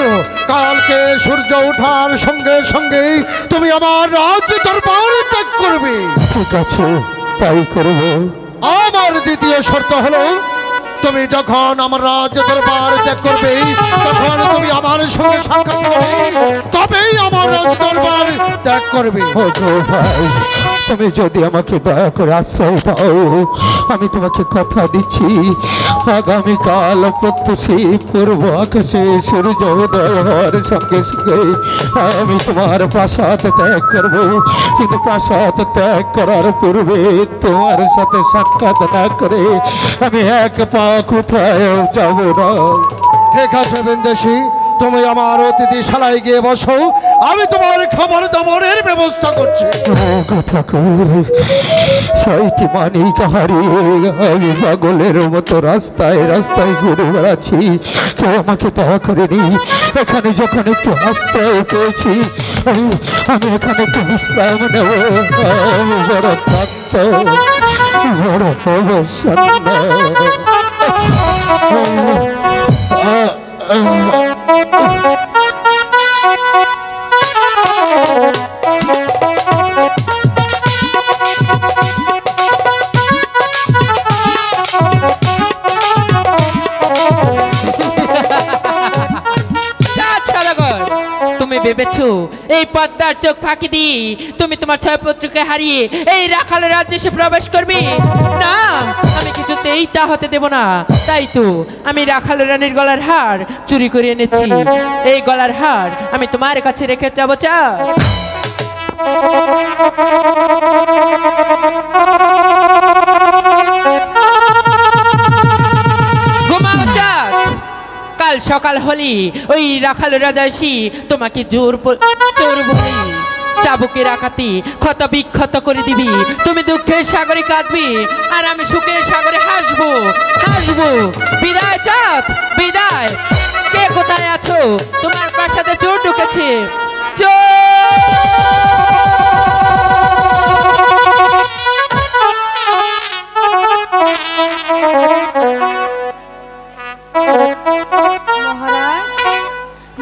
কালকে সূর্য ওঠার সঙ্গে সঙ্গেই তুমি আমার রাজ্য দরবার ত্যাগ করবে।
ঠিক আছে, তাই করব।
আমার দ্বিতীয় শর্ত হলো তুমি যখন আমার রাজ্য দরবার ত্যাগ করবে তখন তুমি আমার সঙ্গে সাক্ষাৎ করবে, তবেই আমার রাজ্য দরবার ত্যাগ করবে।
ভাই, তুমি যদি আমাকে দয়া করে আশ্রয় দাও আমি তোমাকে কথা দিচ্ছি আগামীকাল প্রত্যুষী পূর্ব আকাশে সূর্য উদয় হওয়ার সঙ্গে সঙ্গে আমি তোমার প্রাসাদ ত্যাগ করব, কিন্তু প্রাসাদ ত্যাগ করার পূর্বে তোমার সাথে সাক্ষাৎ না করে আমি এক পা কোথায় যাব না।
ঠিক আছে বিন্দেশী, তুমি আমার অতিথিশালায় গিয়ে বসো, আমি তোমার খাবার দাবারের ব্যবস্থা করছি।
ছয়টি মানিক হারিয়ে আমি পাগলের মতো রাস্তায় রাস্তায় ঘুরে বেড়াচ্ছি, কেউ আমাকে দয়া করেনি। এখানে যখন একটু আশ্রয় পেয়েছি আমি এখানে একটু বিশ্রাম নেব। আমি বড় ক্লান্ত, বড় অবসন্ন।
তুমি ভেবেছো এই পদ্মার চোখ ফাঁকি দিয়ে তুমি তোমার ছয়পুত্রকে হারিয়ে এই রাখাল রাজ্যে এসে প্রবেশ করবে? না, আমি কিছুতেই তা হতে দেব না। তাই তো আমি রাখাল রানীর গলার হার চুরি করে এনেছি। এই গলার হার আমি তোমার কাছে রেখে যাবো। ঘুমাও চাঁদ, কাল সকাল হলি ওই রাখাল রাজা এসে তোমাকে জোর বলি চাবুকের আঘাতে ক্ষত বিক্ষত করে দিবি। তুমি দুঃখের সাগরে কাঁদবি আর আমি সুখের সাগরে হাসবো হাসবো। বিদায় চাঁদ, বিদায়। কে কোথায় আছো? তোমার প্রাসাদে চোর ঢুকেছে।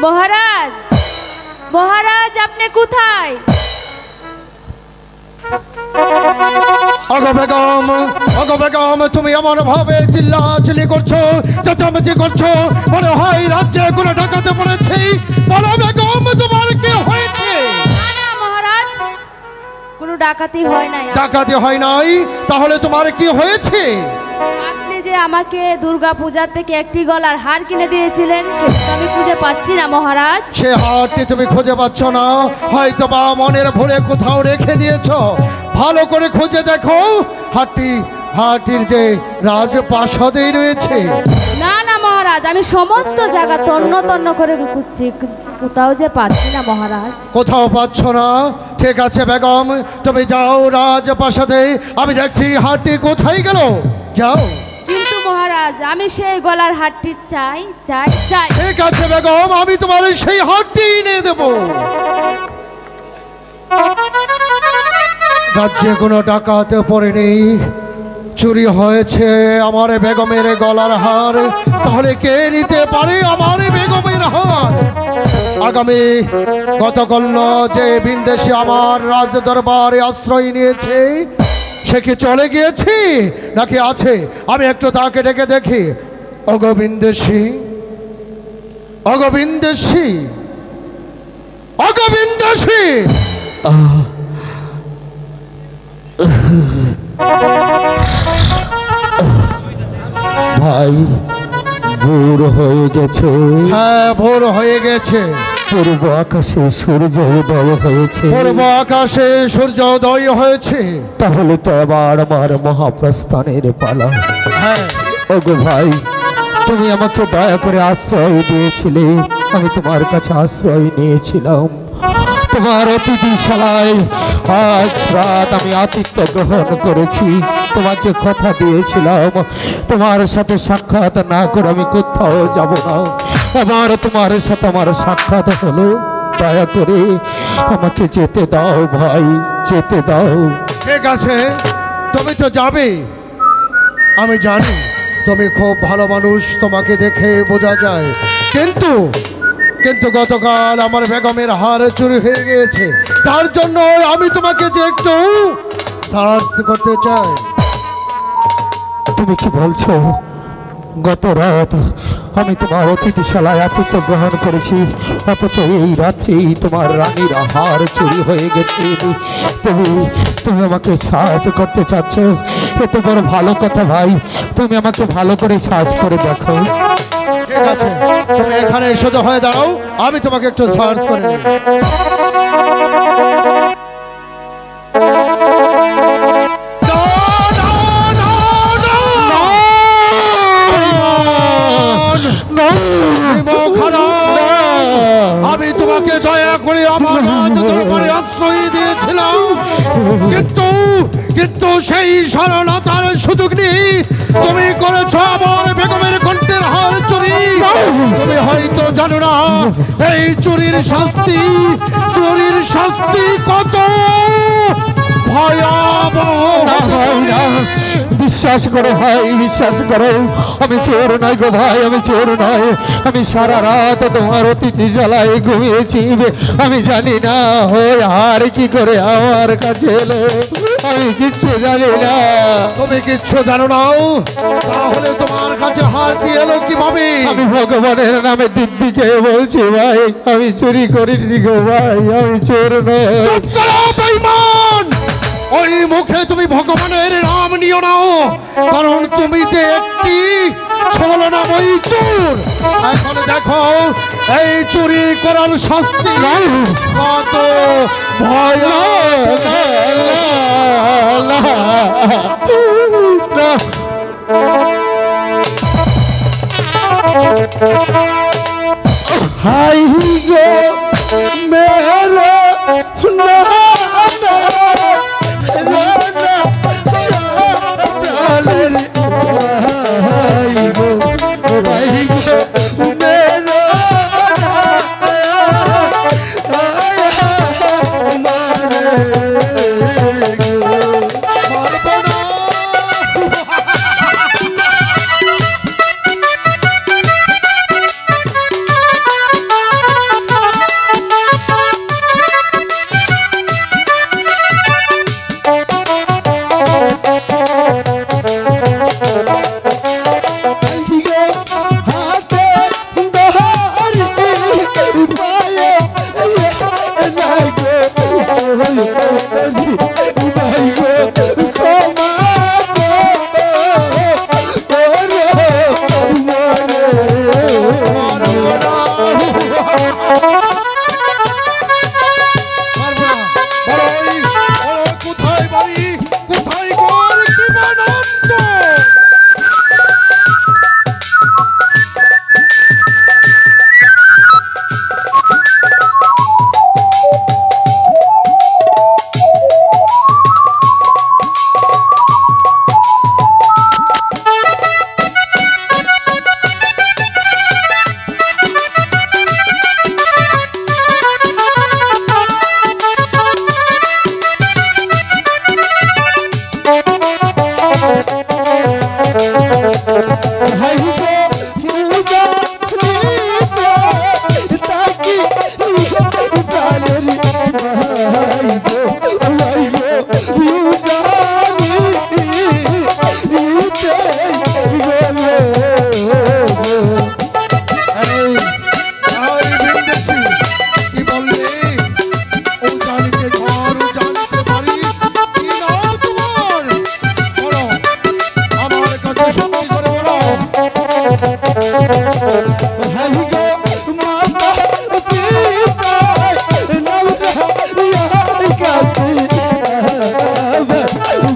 মহারাজ, মহারাজ আপনি কোথায়?
আগো বেগম, তুমি এমন ভাবে চিল্লাচিল্লি করছো, চেঁচামেচি করছো, মনে হয় রাজ্যে কোনো ডাকাতে পড়েছি। বলো বেগম, তোমার কি হয়েছে?
না মহারাজ, কোনো
ডাকাতি হয় নাই।
ডাকাতি হয় নাই? তাহলে তোমার কি হয়েছে?
আপনি যে আমাকে দুর্গা পূজা থেকে একটি গলার হার কিনে দিয়েছিলেন সেটা তো আমি খুঁজে পাচ্ছি না মহারাজ।
সে হারটি তুমি খুঁজে পাচ্ছ না, হয়তো বা মনের ভুলে কোথাও রেখে দিয়েছ। ভালো করে খুঁজে দেখো, হারটির যে রাজপ্রাসাদেই রয়েছে।
না না মহারাজ, আমি সমস্ত জায়গা তন্ন তন্ন করে খুঁজছি, কোথাও যে পাচ্ছি না মহারাজ।
কোথাও পাচ্ছ না? ঠিক আছে বেগম, তুমি যাও রাজপ্রাসাদে, আমি দেখছি হারটি কোথায় গেল। যাও।
কিন্তু মহারাজ, আমি সেই গলার হারটি চাই চাই চাই।
ঠিক আছে বেগম, আমি তোমার সেই হারটি এনে দেব। রাজ্যে কোনো ডাকাত পড়েনি, চুরি হয়েছে আমার বেগমের গলার হার। তাহলে কে নিতে পারে আমার বেগমের হার? আগামী গতকাল যে বিন্দেশে আমার রাজ দরবারে আশ্রয় নিয়েছে, সে কি চলে গিয়েছে নাকি আছে? আমি একটু তাকে ডেকে দেখি। অগোবিন্দেশী, অগোবিন্দেশী, অগোবিন্দেশী।
ভাই, ভোর হয়ে গেছে।
হ্যাঁ, ভোর হয়ে গেছে।
পূর্ব আকাশে সূর্য উদয় হয়েছে।
পূর্ব আকাশে সূর্য উদয় হয়েছে।
তাহলে তো এবার আমার মহাপ্রস্থানের পালা।
হ্যাঁ।
ওগো ভাই, তুমি আমাকে দয়া করে আশ্রয় দিয়েছিলে, আমি তোমার কাছে আশ্রয় নিয়েছিলাম। তোমার অতিথিশালায় আজ রাত আমি আতিথ্য গ্রহণ করেছি। তোমাকে কথা দিয়েছিলাম তোমার সাথে সাক্ষাৎ না করে আমি কোথাও যাব না। আবার তোমার সাথে আমার সাক্ষাৎ হলো, দয়া করে আমাকে যেতে দাও ভাই, যেতে দাও।
ঠিক আছে, তুমি তো যাবে, আমি জানি তুমি খুব ভালো মানুষ, তোমাকে দেখে বোঝা যায়। কিন্তু গতকাল আমার বেগমের হার চুরি হয়ে গিয়েছে, তার জন্য আমি তোমাকে যে একটু সার্চ করতে চাই।
তুমি কি বলছো? গত রাত আমি তোমার অতিথিশালায় আতিথ্য গ্রহণ করেছি, অথচ এই রাত্রেই তোমার রানীর হার চুরি হয়ে গেছে। তুমি আমাকে সাহায্য করতে চাচ্ছ? এত বড় ভালো কথা ভাই, তুমি আমাকে ভালো করে সাহায্য করে দেখো।
ঠিক আছে, তুমি এখানে সোজা হয়ে দাঁড়াও, আমি তোমাকে একটু সার্চ করে নিই। আমি তোমাকে দয়া করে আমার রাজ দরবারে আশ্রয় দিয়েছিলাম, কিন্তু সেই সরলতার সুযোগ নেই তুমি করেছো আমার বেগমের কণ্ঠের হার চুরি। তুমি হয়তো জানো না এই চুরির শাস্তি কত ভয়াবহ।
বিশ্বাস করো ভাই, বিশ্বাস করো, আমি চোর নয় গো ভাই, আমি চোর নয়। আমি সারা রাত তোমার অতিথিশালায় ঘুমিয়েছি, আমি জানি না ওই হার কি করে আমার কাছে এলো, আমি কিচ্ছু জানি না।
তুমি কিচ্ছু জানো না? তাহলে তোমার কাছে হারটি এলো কিভাবে?
আমি ভগবানের নামে দিব্যিকে বলছি ভাই, আমি চুরি করিনি গো ভাই, আমি চোর নয়।
চুপ করো বেঈমান! ওই মুখে তুমি ভগবানের নাম নিও না, কারণ তুমি যে একটি ছলনাময়ী চোর। এখন দেখো এই চুরি করার শাস্তি কত ভয়াবহ।
হাই গো মেরে
ভাই গো মাতা পিতা নওজা ইয়ার কাছে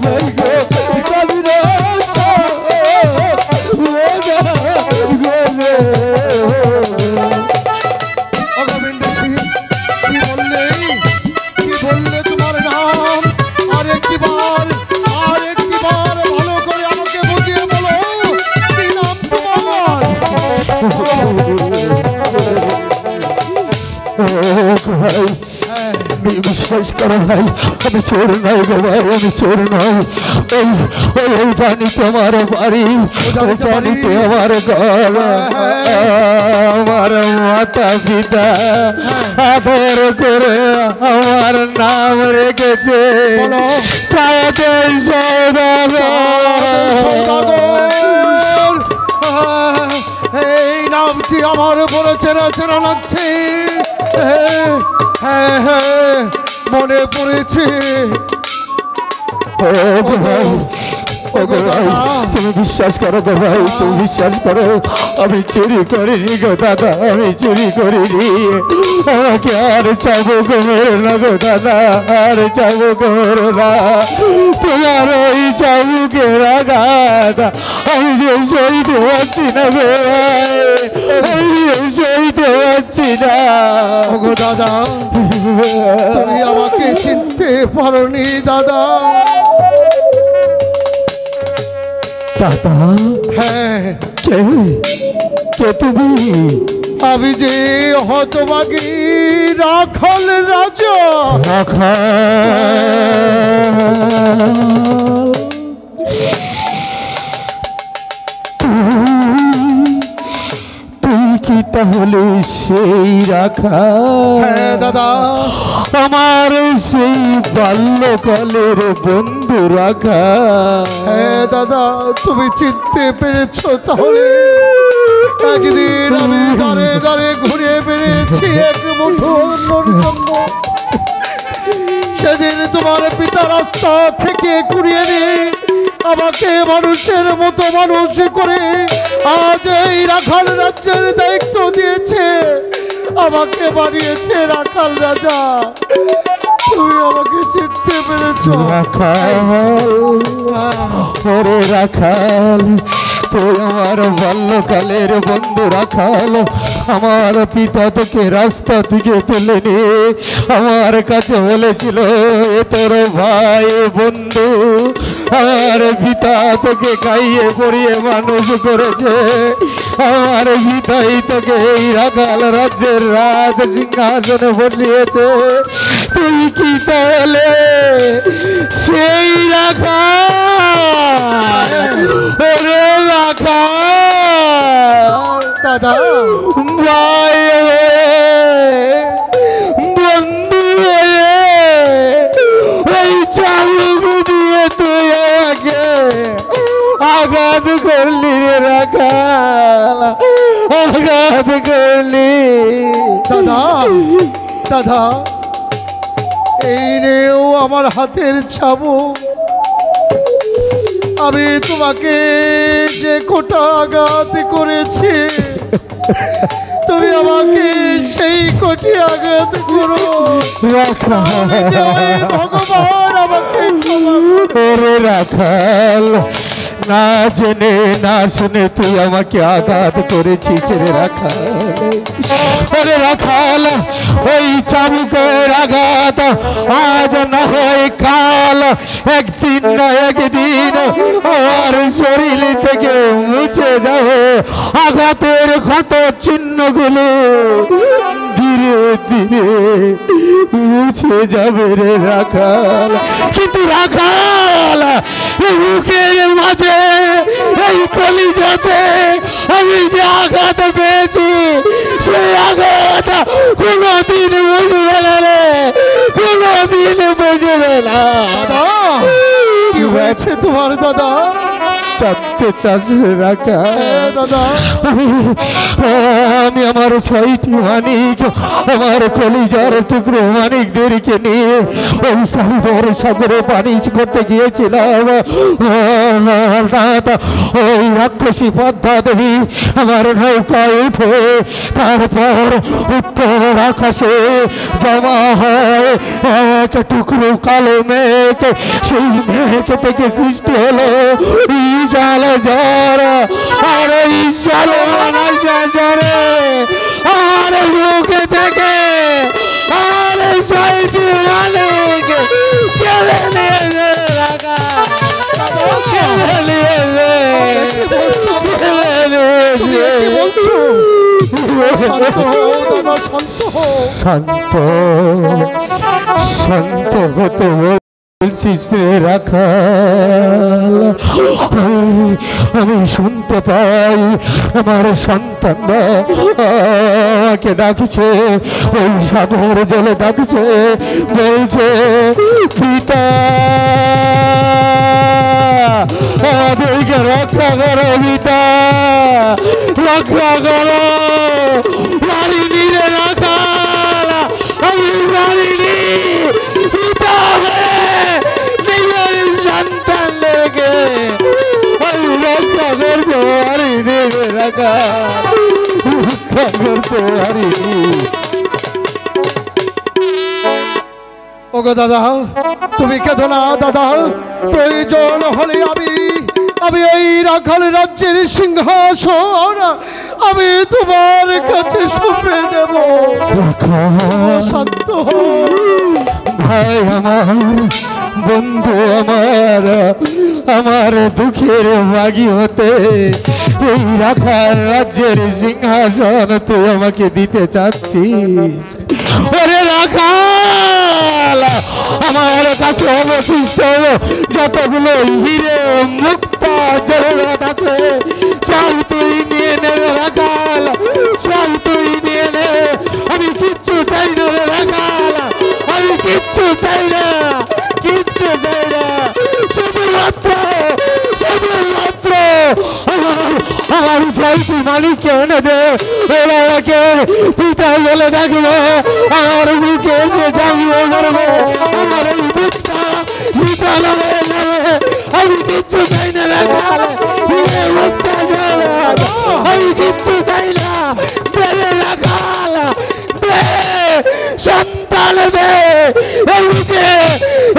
ভাই গো সাবিরে সো অগোবিন্দ সিং কি বললে তোমার নাম আরেকটিবার ভালো করে আমাকে বুঝিয়ে বলো কি নাম তোমার
ভাই বিশ্বাস করো ভাই আমি চোর নই গো ভাই আমি চোর নই ওই জানি তোমার বাড়ি জানি তোমার ঘর আমার মাতা পিতা আদর করে আমার নাম রেখেছে চাঁদে
সওদাগর এই নামটি আমার বলে চেনা চেনা লাগছে হ্যাঁ মনে পড়েছে
তুমি বিশ্বাস করো গো ভাই তুমি বিশ্বাস করো আমি চুরি করিনি গো দাদা আমি চুরি করিনি আমাকে আর চাবুক মেরো না গো দাদা আর চাবুক মেরো না তোমার ওই চাবুকের আঘাত আমি যে সইতে পারছি না গো আমি যে সইতে পারছি না
গো দাদা তুমি আমাকে চিনতে পারোনি দাদা
দাদা
হ্যাঁ
কে তুমি
আমি যে হতভাগী রাখাল রাজা
তুই কি তাহলে সেই রাখা
হ্যাঁ দাদা
আমার সেই বাল্যকালের বন্ধু রাখা
হ্যাঁ দাদা তুমি চিনতে পেরেছো তাহলে একদিন আমি দাঁড়ে দাঁড়ে ঘুরে বেড়েছি এক মুঠো অন্যর জন্য সেদিন তোমার পিতা রাস্তা থেকে কুড়িয়ে নিয়ে আমাকে মানুষের মতো মানুষ করে আজ এই রাখাল রাজ্যের দায়িত্ব দিয়েছে আমাকে বানিয়েছে রাখাল রাজা তুমি আমাকে চিনতে পেরেছ
রাখাল তুই আমার বাল্যকালের বন্ধু রাখাল আমার পিতা তোকে রাস্তা থেকে তুলে নিয়ে আমার কাছে বলেছিল এ তোর ভাই বন্ধু আমার পিতা তোকে খাইয়ে পড়িয়ে মানুষ করেছে আমার পিতাই তোকে এই রাখাল রাজ্যের রাজ সিংহাসনে বসিয়েছে তুই কি তাহলে সেই রাখাল
দাদা
ভাই বন্ধু ওই চালু দিয়ে তুই আমাকে আঘাত করলি রে রাখাল আঘাত করলি
দাদা দাদা এই নেও আমার হাতের ছাবুক আমি তোমাকে যে কোটা আঘাত করেছি তুমি আমাকে সেই কোটি আঘাত করো আমি যে ওই ভগবান আমাকে
রাখাল না জেনে না শুনে তুই আমাকে আঘাত করেছিস রে রাখাল রাখাল ওই চাবুকের আঘাত আজ না হয় কাল একদিন না একদিন আমার শরীর থেকে মুছে যাবে আঘাতের ক্ষত চিহ্নগুলো ধীরে ধীরে মুছে যাবে রে রাখাল কিন্তু রাখাল বুকের মাঝে এই কলিজাতে আমি যে আঘাত পেয়েছি সেই আঘাত কোনদিন বুঝবে না রে কোনদিন বুঝবে না
কি হয়েছে তোমার দাদা
জানতে চাস রে রাখা?
দাদা
আমি আমার 6টি মানিক, আমার কলিজার টুকরো মানিকদেরকে নিয়ে ওই কালিদার সাগরে পানি করতে গিয়েছিলাম। ওই রাক্ষসী পদ্মা দেবী আমার নৌকায় উঠে তারপর উত্তর আকাশে জমা হয় এক টুকরো কালো মেঘ। সেই মেঘ থেকে সৃষ্টি হলো বিশাল ঝড়, আর বিশাল ঝড়ে আর মুখে থেকে আর 6টি মানিক কেড়ে নিয়ে রাখা, কেড়ে নিয়ে
বলছো? শান্ত হও দাদা, শান্ত হও।
শান্ত শান্ত হতে বলছিস রে রাখা? আমি শুনতে পাই আমার সন্তানরা আমাকে ডাকছে, ওই সাগর জলে ডাকছে, বলছে পিতা আমাদেরকে রক্ষা করো, পিতা রক্ষা করো। মারিনি রে রাখা, আমি মারিনি, পিতা নিজের সন্তানদেরকে আমি রক্ষা করতে পারিনি রে রাখা, রক্ষা করতে পারিনি।
ওগো দাদা, তুমি কেঁদো না দাদা, প্রয়োজন হলে আমি এই রাখাল রাজ্যের সিংহাসন আমি তোমার কাছে সঁপে দেব। শান্ত হও
ভাই আমার, বন্ধু আমার, আমার দুঃখের ভাগী হতে এই রাখাল রাজ্যের সিংহাসন তুই আমাকে দিতে চাচ্ছিস? ওরে রাখাল, আমার কাছে অবশিষ্ট যতগুলো হিরে মুক্তা জরুরত আছে সব তুই নিয়ে নে রাখাল, সব তুই নিয়ে নে। আমি কিচ্ছু চাই না রে রাখাল, আমি কিচ্ছু চাই না, কিচ্ছু চাই না। শুধুমাত্র শুধুমাত্র আমার 6টি মালিককে এনে দে, ওরা আমাকে পিতা বলে ডাকবে, আমার বুকে এসে জামিয়ে ধরবে, আমার এই বুকটা শীতল হয়ে যাবে। আমি কিচ্ছু চাই না রাখাল, মুক্তা যাবে, আমি কিচ্ছু চাই না। দে রাখাল, দে সন্তান, দে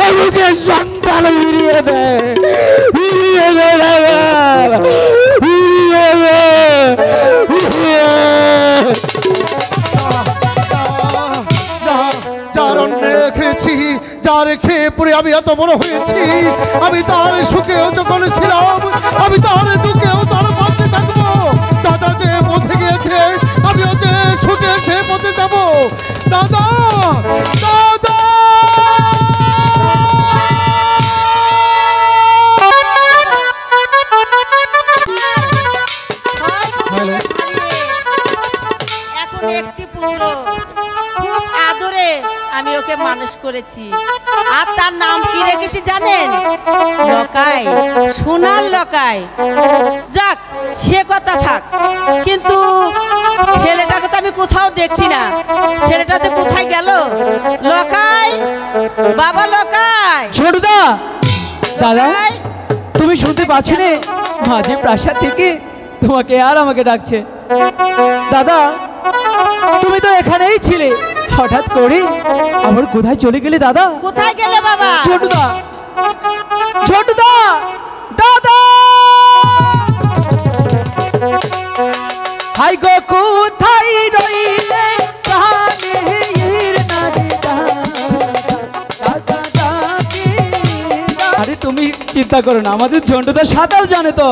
এমুকে সন্তান ফিরিয়ে দে, ফিরিয়ে দে রাখাল, ফিরিয়ে দে।
যার অন্ন খেয়েছি, যার খেয়ে পড়ে আমি এত বড় হয়েছি, আমি তার সুখেও যখন ছিলাম, আমি তার দুঃখেও তার পাশে থাকবো। দাদা যে পথে গিয়েছে, আমিও যে ছুটে সে পথে যাবো। দাদা দাদা
এখন একটি পুত্র খুব আদরে আমি ওকে মানুষ করেছি, আর তার নাম কি রেখেছি জানেন? লকাই, সোনার লকাই। যাক, সে কথা থাক, কিন্তু ছেলেটাকে তো আমি কোথাও দেখছি না। ছেলেটা তো কোথায় গেল? লকাই, বাবা লকাই।
ছোটদা, দাদা, তুমি শুনতে পাচ্ছ না? মাঝে প্রাসাদ থেকে তোমাকে আর আমাকে ডাকছে। দাদা, তুমি তো এখানেই ছিলে, হঠাৎ করে আবার কোথায় চলে গেলে দাদা?
কোথায় গেলে বাবা?
ছোটদা, ছোটদা, দাদা, হাই গো কোথায় রইলে প্রাণের নারী দাদা? আরে তুমি চিন্তা করো না, আমাদের ঝন্টুদা সাঁতার জানে তো।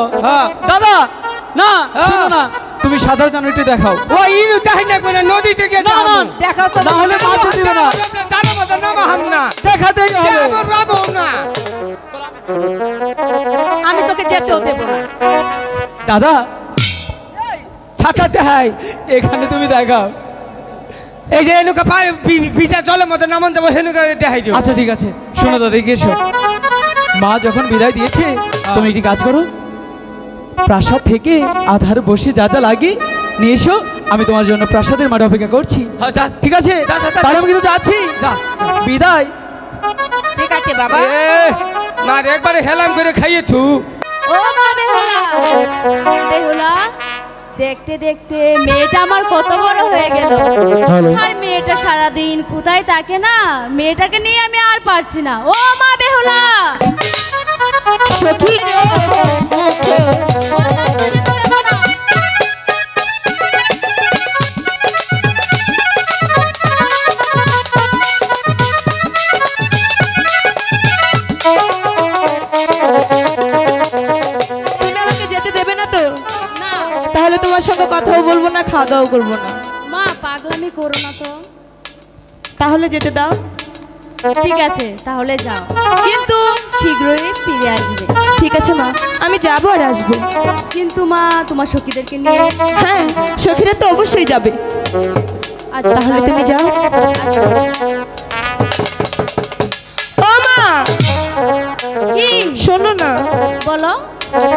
দাদা না, শোনো না, তুমি সাঁতার জানো, একটু দেখাও।
ও ইনু তাই না কোন নদী থেকে
না না,
দেখাও তো,
না হলে মাছ দিবে না,
জানা মত নামা হাম না,
দেখাতেই হবে।
আমার বাবু না,
আমি তোকে যেতেও দেব না।
দাদা
ছাতা দেখাই,
এখানে তুমি দেখাও।
এই যে এনুকা পায় ভিজা জলের মধ্যে নামান দেবো, হেনুকা দেখাই দিও।
আচ্ছা ঠিক আছে, শোনো দাদা, এগিয়ে এসো। মা যখন বিদায় দিয়েছে, তুমি একটি কাজ করো, প্রাসাদ থেকে আধার বসে যা যা লাগে নিয়ে এসো, আমি তোমার জন্য প্রাসাদের মাঠে অপেক্ষা করছি।
হ্যাঁ, যা।
ঠিক আছে, তাহলে আমি কিন্তু যাচ্ছি।
যা।
বিদায়।
ঠিক আছে বাবা।
না রে, একবারে হেলাম করে খাইয়েছু।
ও মা বেহুলা, বেহুলা, দেখতে দেখতে মেয়েটা আমার কত বড় হয়ে গেল। আর মেয়েটা সারাদিন কোথায় থাকে না, মেয়েটাকে নিয়ে আমি আর পারছি না। ও মা বেহুলা,
সখী রে,
বললাম তো যেতে দেব না।
তুমি আমাকে যেতে দেবে না তো?
না
তাহলে তোমার সঙ্গে কথাও বলবো না, খাওয়া দাওয়াও করবো না।
মা, পাগলামি করো না তো।
তাহলে যেতে দাও।
ঠিক আছে, তাহলে যাও, কিন্তু শীঘ্রই ফিরে আসবে।
ঠিক আছে মা, আমি যাবো আর আসবো।
কিন্তু মা, তোমার সখীদেরকে নিয়ে।
হ্যাঁ, সখীরা তো অবশ্যই যাবে।
আচ্ছা,
তাহলে তুমি যাও।
আচ্ছা।
ও মা,
কি?
শোনো না,
বলো।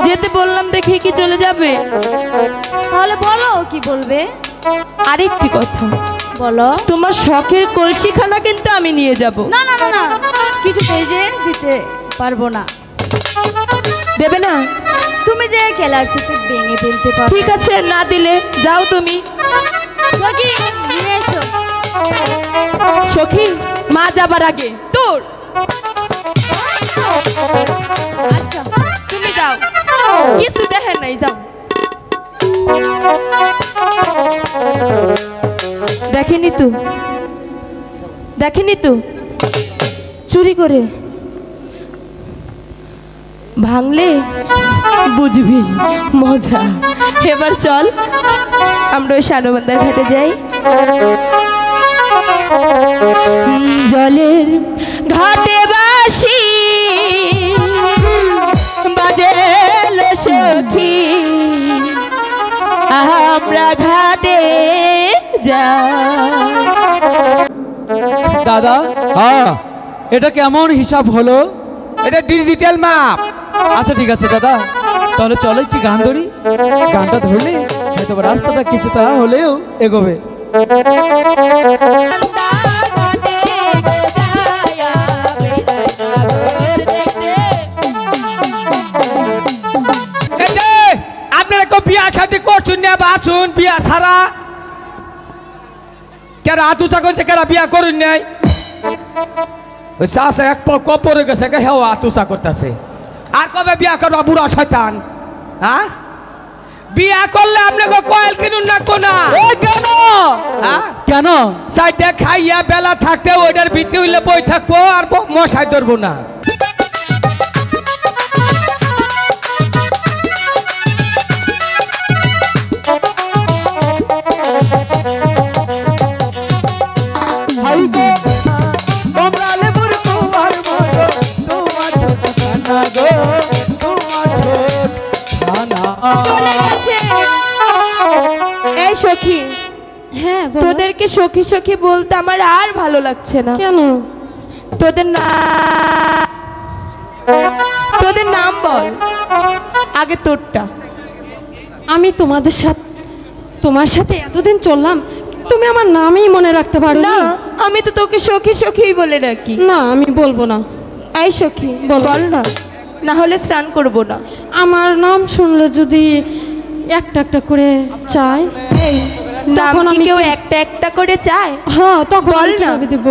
যেতে বললাম দেখে কি চলে যাবে?
তাহলে বলো, কি বলবে?
আরেকটি কথা,
বলো।
তোমার শখের কলসিখানা কিন্তু আমি নিয়ে যাব।
না না না না, কিছু পেজে দিতে পারবো না।
দেবে না?
তুমি যে কেলারসিতে ভেঙে ফেলতে পারো।
ঠিক আছে, না দিলে যাও তুমি।
সখী, নিয়ে এসো।
সখী, মা যাবার আগে তোর।
আচ্ছা,
তুমি যাও, কিছু দেখে নাই, যাও। দেখেনি তো, দেখেনি তো, চুরি করে ভাঙলে বুঝবি মজা। এবার চল আমরা ওই সানবান্দার ঘাটে যাই। জলের ঘাটে বাসি বাজেলো সখী, আমরা ঘাটে যাই।
দাদা,
হ্যাঁ,
এটা কেমন হিসাব হলো?
এটা ডিজিটাল মাপ।
আচ্ছা ঠিক আছে দাদা, তাহলে চলো একটি গান ধরি। গানটা ধরলে হয়তো রাস্তাটা কিছুটা হলেও এগোবে।
এই যে, আপনারা কেউ বিয়া শাদী করছুন না বা আছুন বিয়া ছাড়া? কেরা আতুচা করছে, কেরা বিয়া করুন নাই? ওই চাষে এক কপরে গেছে, হেও আতুচা করতেছে। আর কবে বিয়া করবা বুড়া শয়তান? হ্যাঁ, বিয়া করলে আপনাকে কয়েল কিনুন না কোনা।
কেন
হ্যাঁ,
কেন?
সাইডে খাইয়া বেলা থাকতে ওইটার ভিতরে হইলে বই থাকবো আর মশাই ধরবো না।
এই সখী,
হ্যাঁ
তোদেরকে সখী সখী বলতে আমার আর ভালো লাগছে না।
কেন?
তোদের নাম বল আগে, তোরটা।
আমি তোমার সাথে এতদিন চললাম, তুমি আমার নামই মনে রাখতে পারো
না,
না?
আমি তো তোকে সখী সখী বলে রাখি।
না, আমি বলবো না।
এই সখী বল না, না হলে স্নান করব না।
আমার নাম শুনলে যদি একটা একটা করে চাই,
এই নাম
তখন
কি
আমি
কেউ একটা একটা করে চায়?
হ্যাঁ, তখন
বল
আমি
না।
কিভাবে দেব?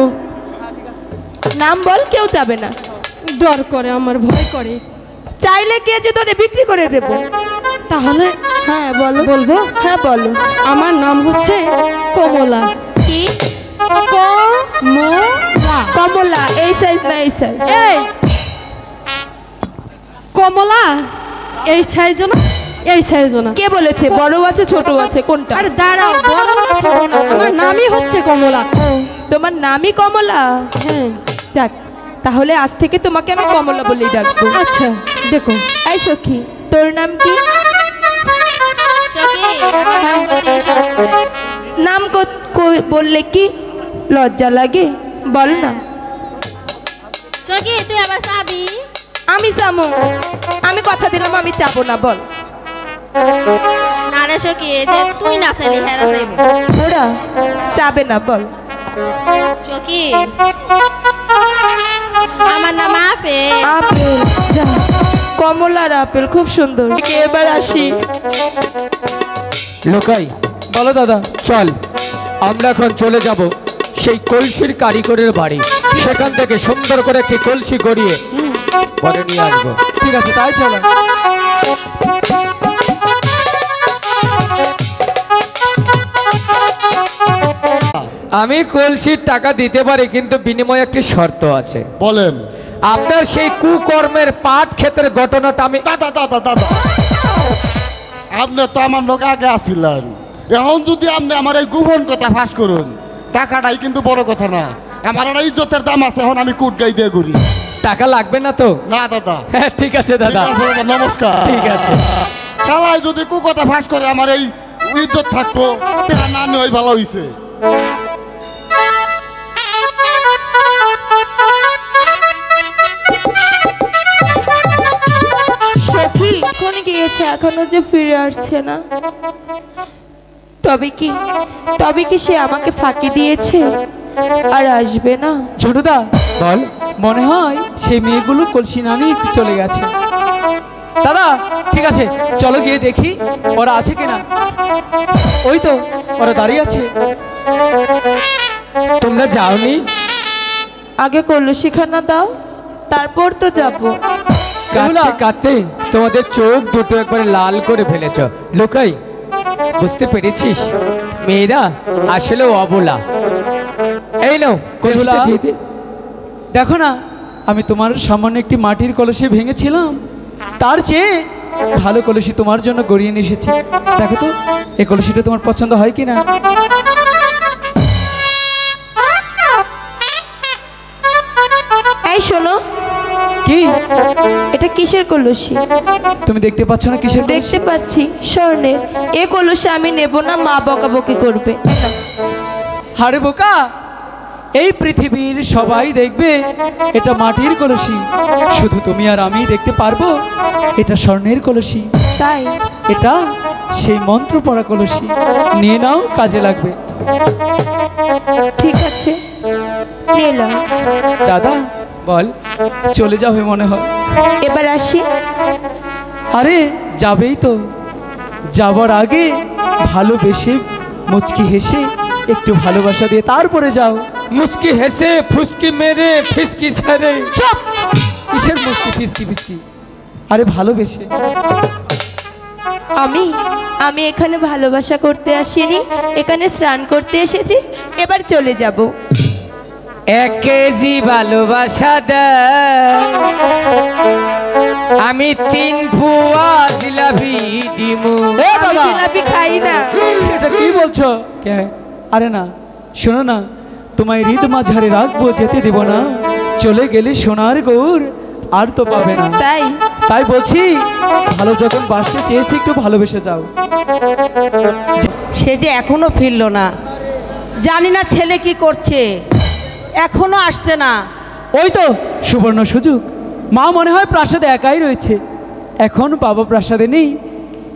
নাম বল, কেউ যাবে না।
ডর করে, আমার ভয় করে।
চাইলে কে যে তোরে বিক্রি করে দেব।
তাহলে
হ্যাঁ বলো।
বলবো?
হ্যাঁ বলো।
আমার নাম হচ্ছে কমলা।
কি?
কমলা।
কমলা? এই সাইজ না এই সাইজ?
এই কমলা এই সাইজ না, এই সাইজ না।
কে বলেছে বড় আছে ছোট আছে কোনটা?
আরে দাঁড়াও, বড় না ছোট না, আমার নামই হচ্ছে কমলা।
তোমার নামই কমলা?
হ্যাঁ।
যাক, তাহলে আজ থেকে তোমাকে আমি কমলা বলেই ডাকবো।
আচ্ছা, দেখো।
এই সখী, তোর নাম কি? নাম বললে কি লজ্জা লাগে? বল না।
সখী, তুই আবার চাবি?
আমি চাবো? আমি কথা দিলাম আমি চাবো না। বল।
না রে সখী, এই যে তুই না চাইলি হেরা চাইব।
ওরা যাবে না বল।
সখী, আমার নাম আপেল।
আপেল, যা। কমলার আপেল খুব সুন্দর। এবার আসি।
লোকাই,
বলো দাদা।
চল আমরা এখন চলে যাব সেই কলসির কারিগরের বাড়ি। সেখান থেকে সুন্দর করে একটি কলসি গড়িয়ে পরে নিয়ে আসবো।
ঠিক আছে, তাই চলো।
আমি কলসির টাকা দিতে পারি, কিন্তু বিনিময়ে একটি শর্ত আছে।
বলেন।
আপনার সেই কুকর্মের পাট ক্ষেতের ঘটনাটা আমি
দাদা দাদা দাদা, আপনি তো আমার লোক আগে আসছিলেন, এখন যদি আপনি আমার এই গোপন কথা ফাঁস করুন, টাকাটাই কিন্তু বড় কথা না। আমার একটা ইজ্জতের দাম আছে, এখন আমি কুট গাই দিয়ে ঘুরি।
টাকা লাগবে না তো?
না দাদা।
হ্যাঁ ঠিক আছে দাদা।
ঠিক আছে দাদা, নমস্কার।
ঠিক আছে।
খেলায় যদি কু কথা ফাঁস করে আমার এই ইজ্জত থাকতো, টাকা না নেওয়াই ভালো হয়েছে।
সখী এখন গিয়েছে, এখনো যে ফিরে আসছে না। তবে কি সে আমাকে ফাঁকি দিয়েছে আর আসবে না?
ছোটদা,
বল।
মনে হয় সেই মেয়েগুলো কলসি না নিয়ে চলে গেছে। দাদা ঠিক আছে, চলো গিয়ে দেখি ওরা আছে কিনা। ওই তো ওরা দাঁড়িয়ে আছে।
তোমরা যাওনি?
আগে কলসিখানা দাও, তারপর তো যাবো।
কাঁদতে কাঁদতে তোমাদের চোখ দুটো একবারে লাল করে ফেলেছ। লোকাই, বুঝতে পেরেছিস মেয়েরা আসলে অবলা। এই নাও কলসিটা দিয়ে দে।
দেখো না, আমি তোমার সামান্য একটি মাটির কলসি ভেঙেছিলাম, তার চেয়ে ভালো কলসি তোমার জন্য গড়িয়ে নিয়ে এসেছি। দেখো তো এই কলসিটা তোমার পছন্দ হয় কিনা।
এই শোনো,
কি
এটা কিসের কলসি?
তুমি দেখতে পাচ্ছ না কিসের কলসি?
দেখতে পাচ্ছি, স্বর্ণের। এ কলসি আমি নেব না, মা বকাবকি করবে।
হারে বোকা, এই পৃথিবীর সবাই দেখবে এটা মাটির কলসি, শুধু তুমি আর আমি দেখতে পারবো এটা স্বর্ণের কলসি।
তাই
এটা সেই মন্ত্র পড়া কলসি, নিয়ে নাও, কাজে লাগবে।
ঠিক আছে, নিলাম।
দাদা
বল।
চলে যাবে মনে হয়।
এবার আসি।
আরে যাবেই তো, যাবার আগে ভালোবেসে মুচকি হেসে একটু ভালোবাসা দিয়ে তারপরে যাও।
মুস্কি হেসে ফুসকি মেরে ফিসকি ছেড়ে।
চুপ! কিসের মুচকি ফিসকি ফিসকি? আরে ভালোবেসে।
আমি এখানে ভালোবাসা করতে আসিনি, এখানে স্নান করতে এসেছি। এবার চলে যাব।
1 কেজি ভালোবাসা দে, আমি 3 ফুয়া জিলাপি দিমু।
আমি জিলাপি খাই না।
এটা কি বলছো? কে? আরে না, শোনো না, তোমায় হৃদ মাঝারে রাখবো, যেতে দেব না। চলে গেলে সোনার গৌর আর তো পাবে না। তাই বলছি, ভালো যখন বাসতে চেয়েছি, একটু ভালোবেসে যাও।
সে যে এখনো ফিরলো না, জানি না ছেলে কি করছে, এখনো আসছে না।
ওই তো সুবর্ণ সুযোগ, মা মনে হয় প্রাসাদে একাই রয়েছে, এখন বাবা প্রাসাদে নেই।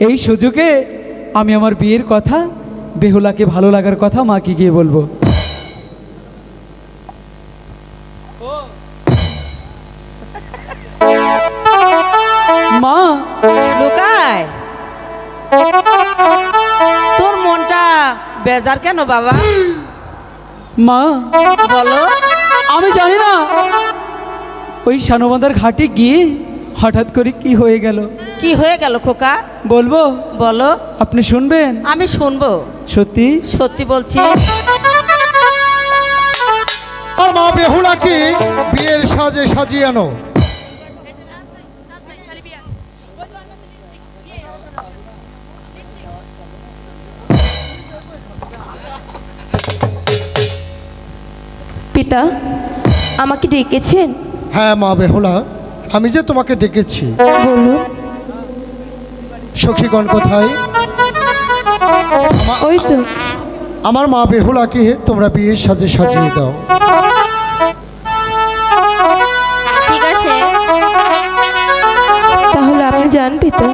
এই সুযোগে আমি আমার বিয়ের কথা, বেহুলাকে ভালো লাগার কথা মাকে গিয়ে বলবো। মা,
লোকায়, তোর মনটা বেজার কেন বাবা?
মা
বলো।
আমি জানি না, ওই শানবান্ধার ঘাটে গিয়ে হঠাৎ করে কি হয়ে গেল।
কি হয়ে গেল খোকা?
বলবো?
বলো।
আপনি শুনবেন?
আমি শুনবো।
সত্যি
সত্যি বলছি।
আর মা বেহুলাকে বিয়ের সাজে সাজিয়ে আনো।
পিতা, আমাকে ডেকেছেন?
হ্যাঁ মা বেহুলা, আমি যে তোমাকে ডেকেছি।
বলুন।
সখীগণ কোথায়?
ওই তো।
আমার মা বেহুলাকে তোমরা বিয়ের সাজে সাজিয়ে দাও।
ঠিক আছে,
তাহলে আপনি যান পিতা।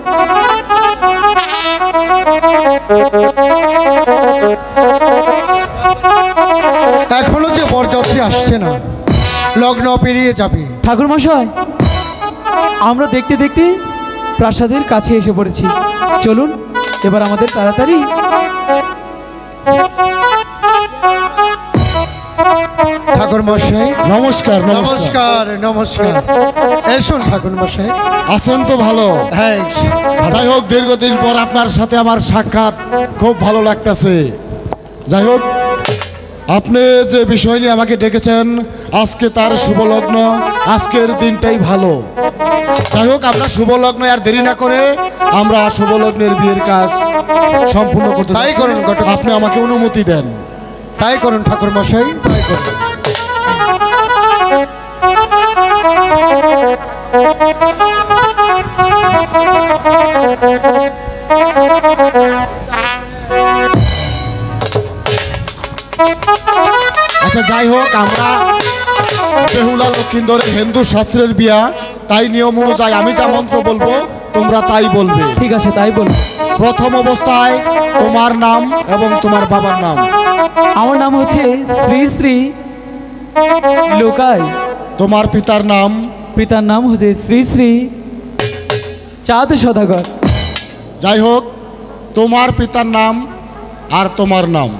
এখনো যে বরযাত্রী আসছে না, লগ্ন পেরিয়ে যাবে।
ঠাকুর মশাই, আমরা দেখতে দেখতে প্রাসাদের কাছে এসে পড়েছি। চলুন এবার আমাদের তাড়াতাড়ি।
ঠাকুর মশাই
নমস্কার।
নমস্কার। নমস্কার, এসুন ঠাকুর মশাই।
আছেন তো ভালো?
হ্যাঁ,
যাই হোক, দীর্ঘদিন পর আপনার সাথে আমার সাক্ষাৎ, খুব ভালো লাগতেছে। যাই হোক, আপনি যে বিষয় নিয়ে আমাকে ডেকেছেন, আজকে তার শুভ লগ্ন, আজকের দিনটাই ভালো। যাই হোক, আমরা শুভ লগ্ন আর দেরি না করে আমরা শুভ লগ্নের বিয়ের কাজ সম্পূর্ণ করতে
তাই
যাচ্ছি।
করুন, ঘটক।
আপনি আমাকে অনুমতি দেন।
তাই করুন ঠাকুর মশাই, তাই করুন।
আচ্ছা, যাই হোক, আমরা বেহুলা লক্ষিন্দরের হিন্দু শাস্ত্রের বিয়া, তাই নিয়ম অনুযায়ী আমি যা মন্ত্র বলবো তোমরা তাই বলবে।
ঠিক আছে, তাই বল।
প্রথম অবস্থায় তোমার নাম এবং তোমার বাবার নাম।
আমার নাম হচ্ছে শ্রী শ্রী লোকাই।
তোমার পিতার নাম?
পিতার নাম হচ্ছে শ্রী শ্রী চাঁদ সদাগর।
যাই হোক, তোমার পিতার নাম আর তোমার নাম?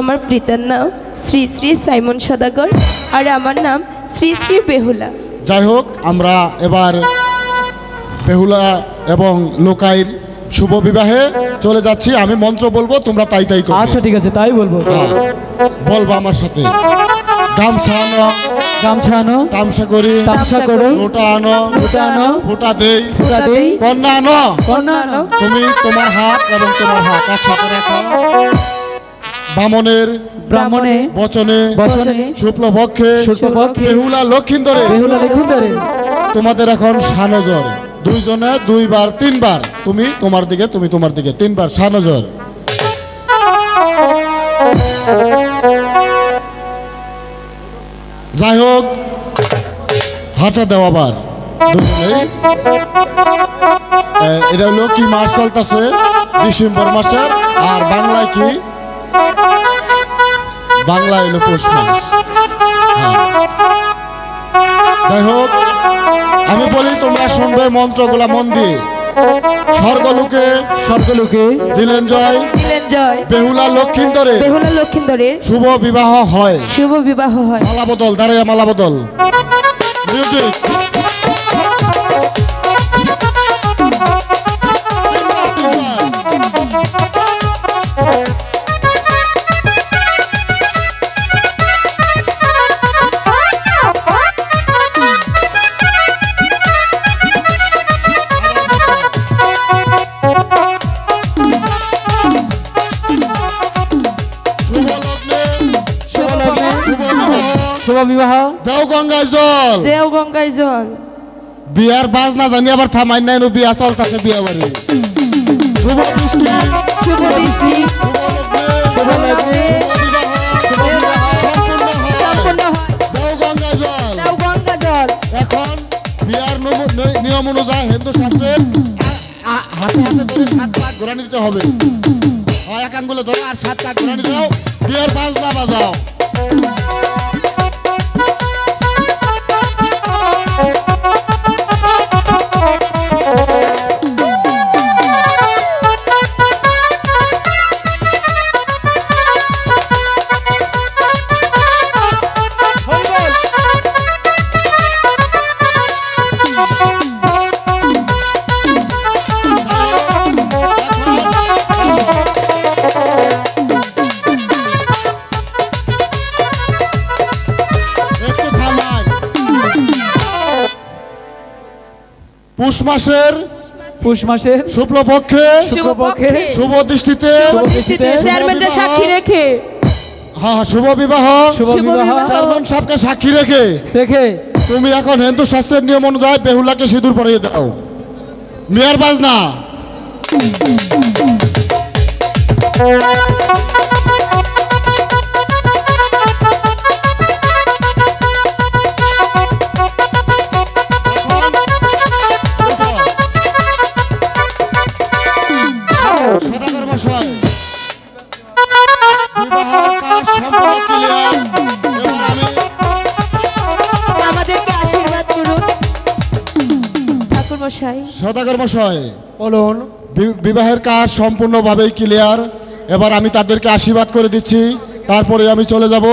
আমার পিতার নাম শ্রী শ্রী সাইমন সদাগর, আর আমার নাম শ্রী শ্রী বেহুলা।
যাই হোক, আমরা এবার বেহুলা এবং লোকাইর শুভ বিবাহে চলে যাচ্ছি। আমি মন্ত্র বলবো, তোমরা তাই তাই করবে।
আচ্ছা ঠিক আছে, তাই বলবো।
হ্যাঁ, বলবো আমার সাথে। গামছা আনো,
গামছা আনো,
তামসা করি,
তামসা করো,
লোটা আনো,
লোটা আনো,
ফোঁটা দেই,
ফুটা দেই,
কন্যা আনো।
কন্যা আনো।
তুমি তোমার হাত এবং তোমার হাত একসাথে রাখো। বামনের
ব্রাহ্মণে
বচনে
বচনে
শুক্লপক্ষে
শুক্লপক্ষে
বেহুলা লক্ষিন্দরে
বেহুলা লেখুন্দরে
তোমাদের এখন সানজর। দুইজনে দুইবার তিনবার, তুমি তোমার দিকে, তুমি তোমার দিকে, তিনবার সানজর। যাই হোক, হাতে দাও আবার দুজনেই। এটা হলো কি মাস চলতেছে? ডিসেম্বর মাসের। আর বাংলায় কি? বাংলায় হলো পৌষ মাস। হ্যাঁ। যাই হোক, আমি বলি তোমরা শুনবে মন্ত্রগুলা মন দিয়ে। স্বর্গলোকে
স্বর্গলোকে
দিলেন জয়,
দিলেন জয়।
বেহুলা লক্ষিন্দরে
বেহুলা লক্ষিন্দরের
শুভ বিবাহ হয়।
শুভ বিবাহ হয়।
মালা বদল, দাঁড়িয়ে মালা বদল। মিউজিক।
শুভ বিবাহ।
দেও গঙ্গায় জল,
দেও গঙ্গায় জল।
বিয়ার বাজ না জানি আবার থামাই নাই, বিয়া চলতেছে বিয়া বাড়ি। শুভ দৃষ্টি,
শুভ দৃষ্টি,
শুভ লগ্নে, সম্পূর্ণ হয়।
সম্পূর্ণ হয়।
দেও গঙ্গায় জল।
দেও গঙ্গা জল।
এখন বিয়ার নিয়ম অনুযায়ী হিন্দু শাস্ত্রে হাতে হাতে ধরে 7 পাক ঘোরানি দিতে হবে। এক আঙ্গুলে ধরো আর 7 পাক ঘোরানি দাও, বিয়ার বাজনা বাজাও। পুষ মাসের শুক্লপক্ষে
শুক্লপক্ষে
শুভ দৃষ্টিতে
চেয়ারম্যানকে সাক্ষী রেখে,
হ্যাঁ, শুভ বিবাহ
শুভ বিবাহ
চেয়ারম্যান সাহেবকে সাক্ষী রেখে
রেখে
তুমি এখন হিন্দু শাস্ত্রের নিয়ম অনুযায়ী বেহুলাকে সিঁদুর পরিয়ে দাও। মেয়ের বাজনা। সদাগর মশাই সদাগর মশাই,
বলুন।
বিবাহের কাজ সম্পূর্ণভাবেই ক্লিয়ার। এবার আমি তাদেরকে আশীর্বাদ করে দিচ্ছি, তারপরে আমি চলে যাব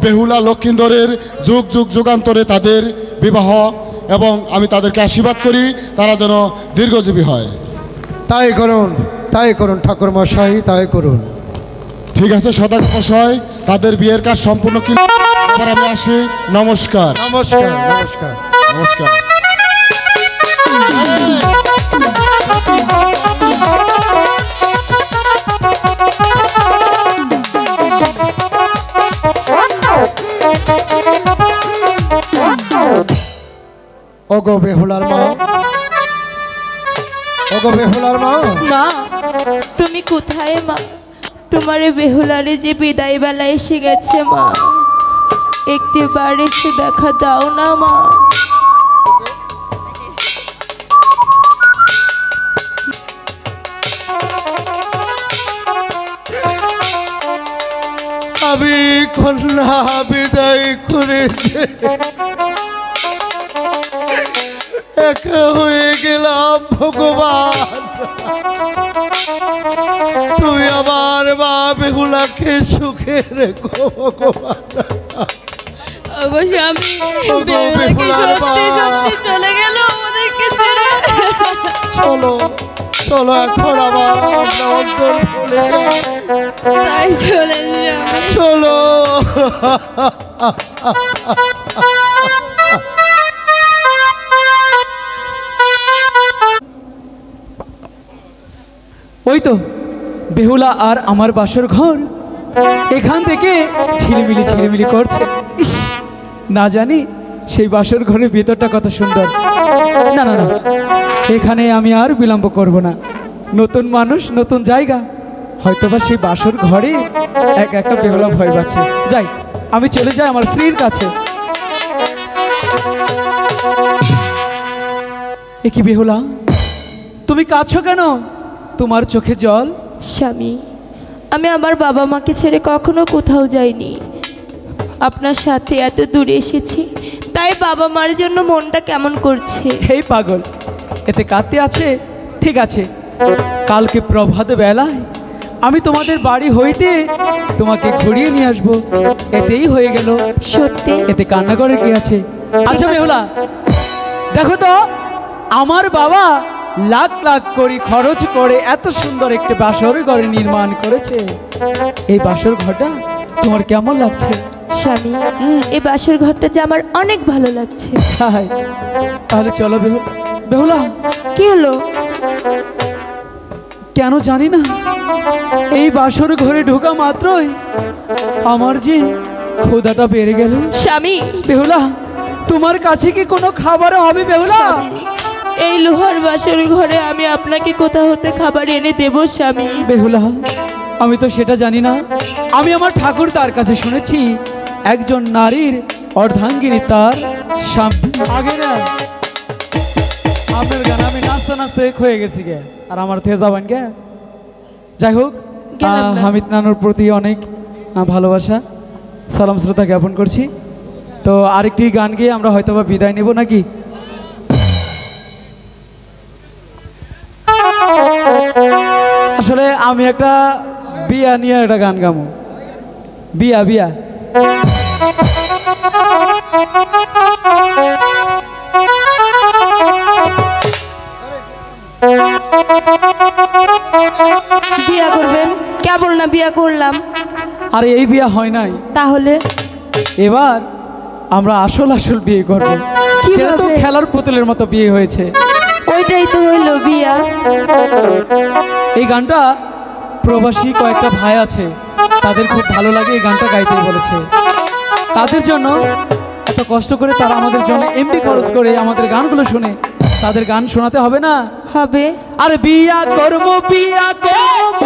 বেহুলা লক্ষিন্দরের যুগ যুগ যুগান্তরে তাদের বিবাহ, এবং আমি তাদেরকে আশীর্বাদ করি তারা যেন দীর্ঘজীবী হয়।
তাই করুন ঠাকুর মশাই, তাই করুন।
ঠিক আছে সদাগর মশাই, তাদের বিয়ের কাজ সম্পূর্ণ ক্লিয়ার। এবার আমি আসি, নমস্কার।
নমস্কার নমস্কার
নমস্কার।
ওগো বেহুলার মা,
মা তুমি কোথায় মা? তোমার বেহুলারে যে বিদায় বেলা এসে গেছে মা, একটি বার এসে দেখা দাও না মা।
আমি কন্যা বিদায় করেছে একা হয়ে গেলাম ভগবান। তুমি আমার মা বেহুলাকে সুখে রেখো ভগবান।
অবশ্যই সত্যি সত্যি চলে গেল আমাদেরকে ছেড়ে।
চলো চলো এখন আবার আমরা অন্তর খুলে
তাই চলে
চলো।
ওই তো বেহুলা আর আমার বাসর ঘর, এখান থেকে ঝিলিমিলি করছে। ইস, না জানি সেই বাসর ঘরের ভেতরটা কত সুন্দর। না না না, এখানে আমি আর বিলম্ব করব না। নতুন মানুষ, নতুন জায়গা, হয়তোবা সেই বাসর ঘরে একা একা বেহুলা ভয় পাচ্ছে। যাই, আমি চলে যাই আমার স্ত্রীর কাছে। এ কি বেহুলা, তুমি কাঁদছো কেন? তোমার চোখে জল?
স্বামী, আমি আমার বাবা মাকে ছেড়ে কখনো কোথাও যাইনি। আপনার সাথে এত দূরে এসেছি, তাই বাবা মার জন্য মনটা কেমন করছে।
এই পাগল, এতে কাঁদতে আছে? ঠিক আছে, কালকে প্রভাত বেলায় আমি তোমাদের বাড়ি হইতে তোমাকে ঘুরিয়ে নিয়ে আসবো, এতেই হয়ে গেল।
সত্যি?
এতে কান্না করে কি আছে? আচ্ছা বেহুলা, দেখো তো আমার বাবা লাখ লাখ করে খরচ করে এত সুন্দর একটি বাসর ঘর নির্মাণ করেছে। এই বাসর ঘরটা তোমার কেমন লাগছে?
স্বামী, এই বাসর ঘরটা যে আমার অনেক ভালো লাগছে।
তাই? তাহলে চলো বেহুলা। বেহুলা,
কি হলো?
কেন জানি না, এই বাসর ঘরে ঢোকা মাত্রই আমার যে ক্ষুধাটা বেড়ে গেল।
স্বামী,
বেহুলা, তোমার কাছে কি কোনো খাবার হবে? বেহুলা,
এই লোহার বাসর ঘরে আমি আপনাকে কোথা হতে খাবার এনে দেব স্বামী?
বেহুলা, আমি তো সেটা জানি না। আমি আমার ঠাকুর তার কাছে শুনেছি একজন নারীর অর্ধাঙ্গিনী তার আগে না আপনার গান আমি নাচতে নাচতে হয়ে গেছি গে, আর আমার থেকে যাবেন গে। যাই হোক, হামিদ নানুর প্রতি অনেক ভালোবাসা, সালাম শ্রদ্ধা জ্ঞাপন করছি। তো আরেকটি গান গিয়ে আমরা হয়তোবা বিদায় নেব নাকি? আসলে আমি একটা বিয়া নিয়ে একটা গান গামো। বিয়া বিয়া
বিয়া করবেন? কেবল না বিয়া করলাম।
আরে এই বিয়া হয় নাই,
তাহলে
এবার আমরা আসল বিয়ে করবো। সেটা তো খেলার পুতুলের মতো বিয়ে হয়েছে।
ওইটাই তো হইলো বিয়া।
এই গানটা প্রবাসী কয়েকটা ভাই আছে, তাদের খুব ভালো লাগে, এই গানটা গাইতে বলেছে। তাদের জন্য এত কষ্ট করে তারা আমাদের জন্য এমবি খরচ করে আমাদের গানগুলো শুনে, তাদের গান শোনাতে হবে না?
হবে।
আরে বিয়া করবো বিয়া করবো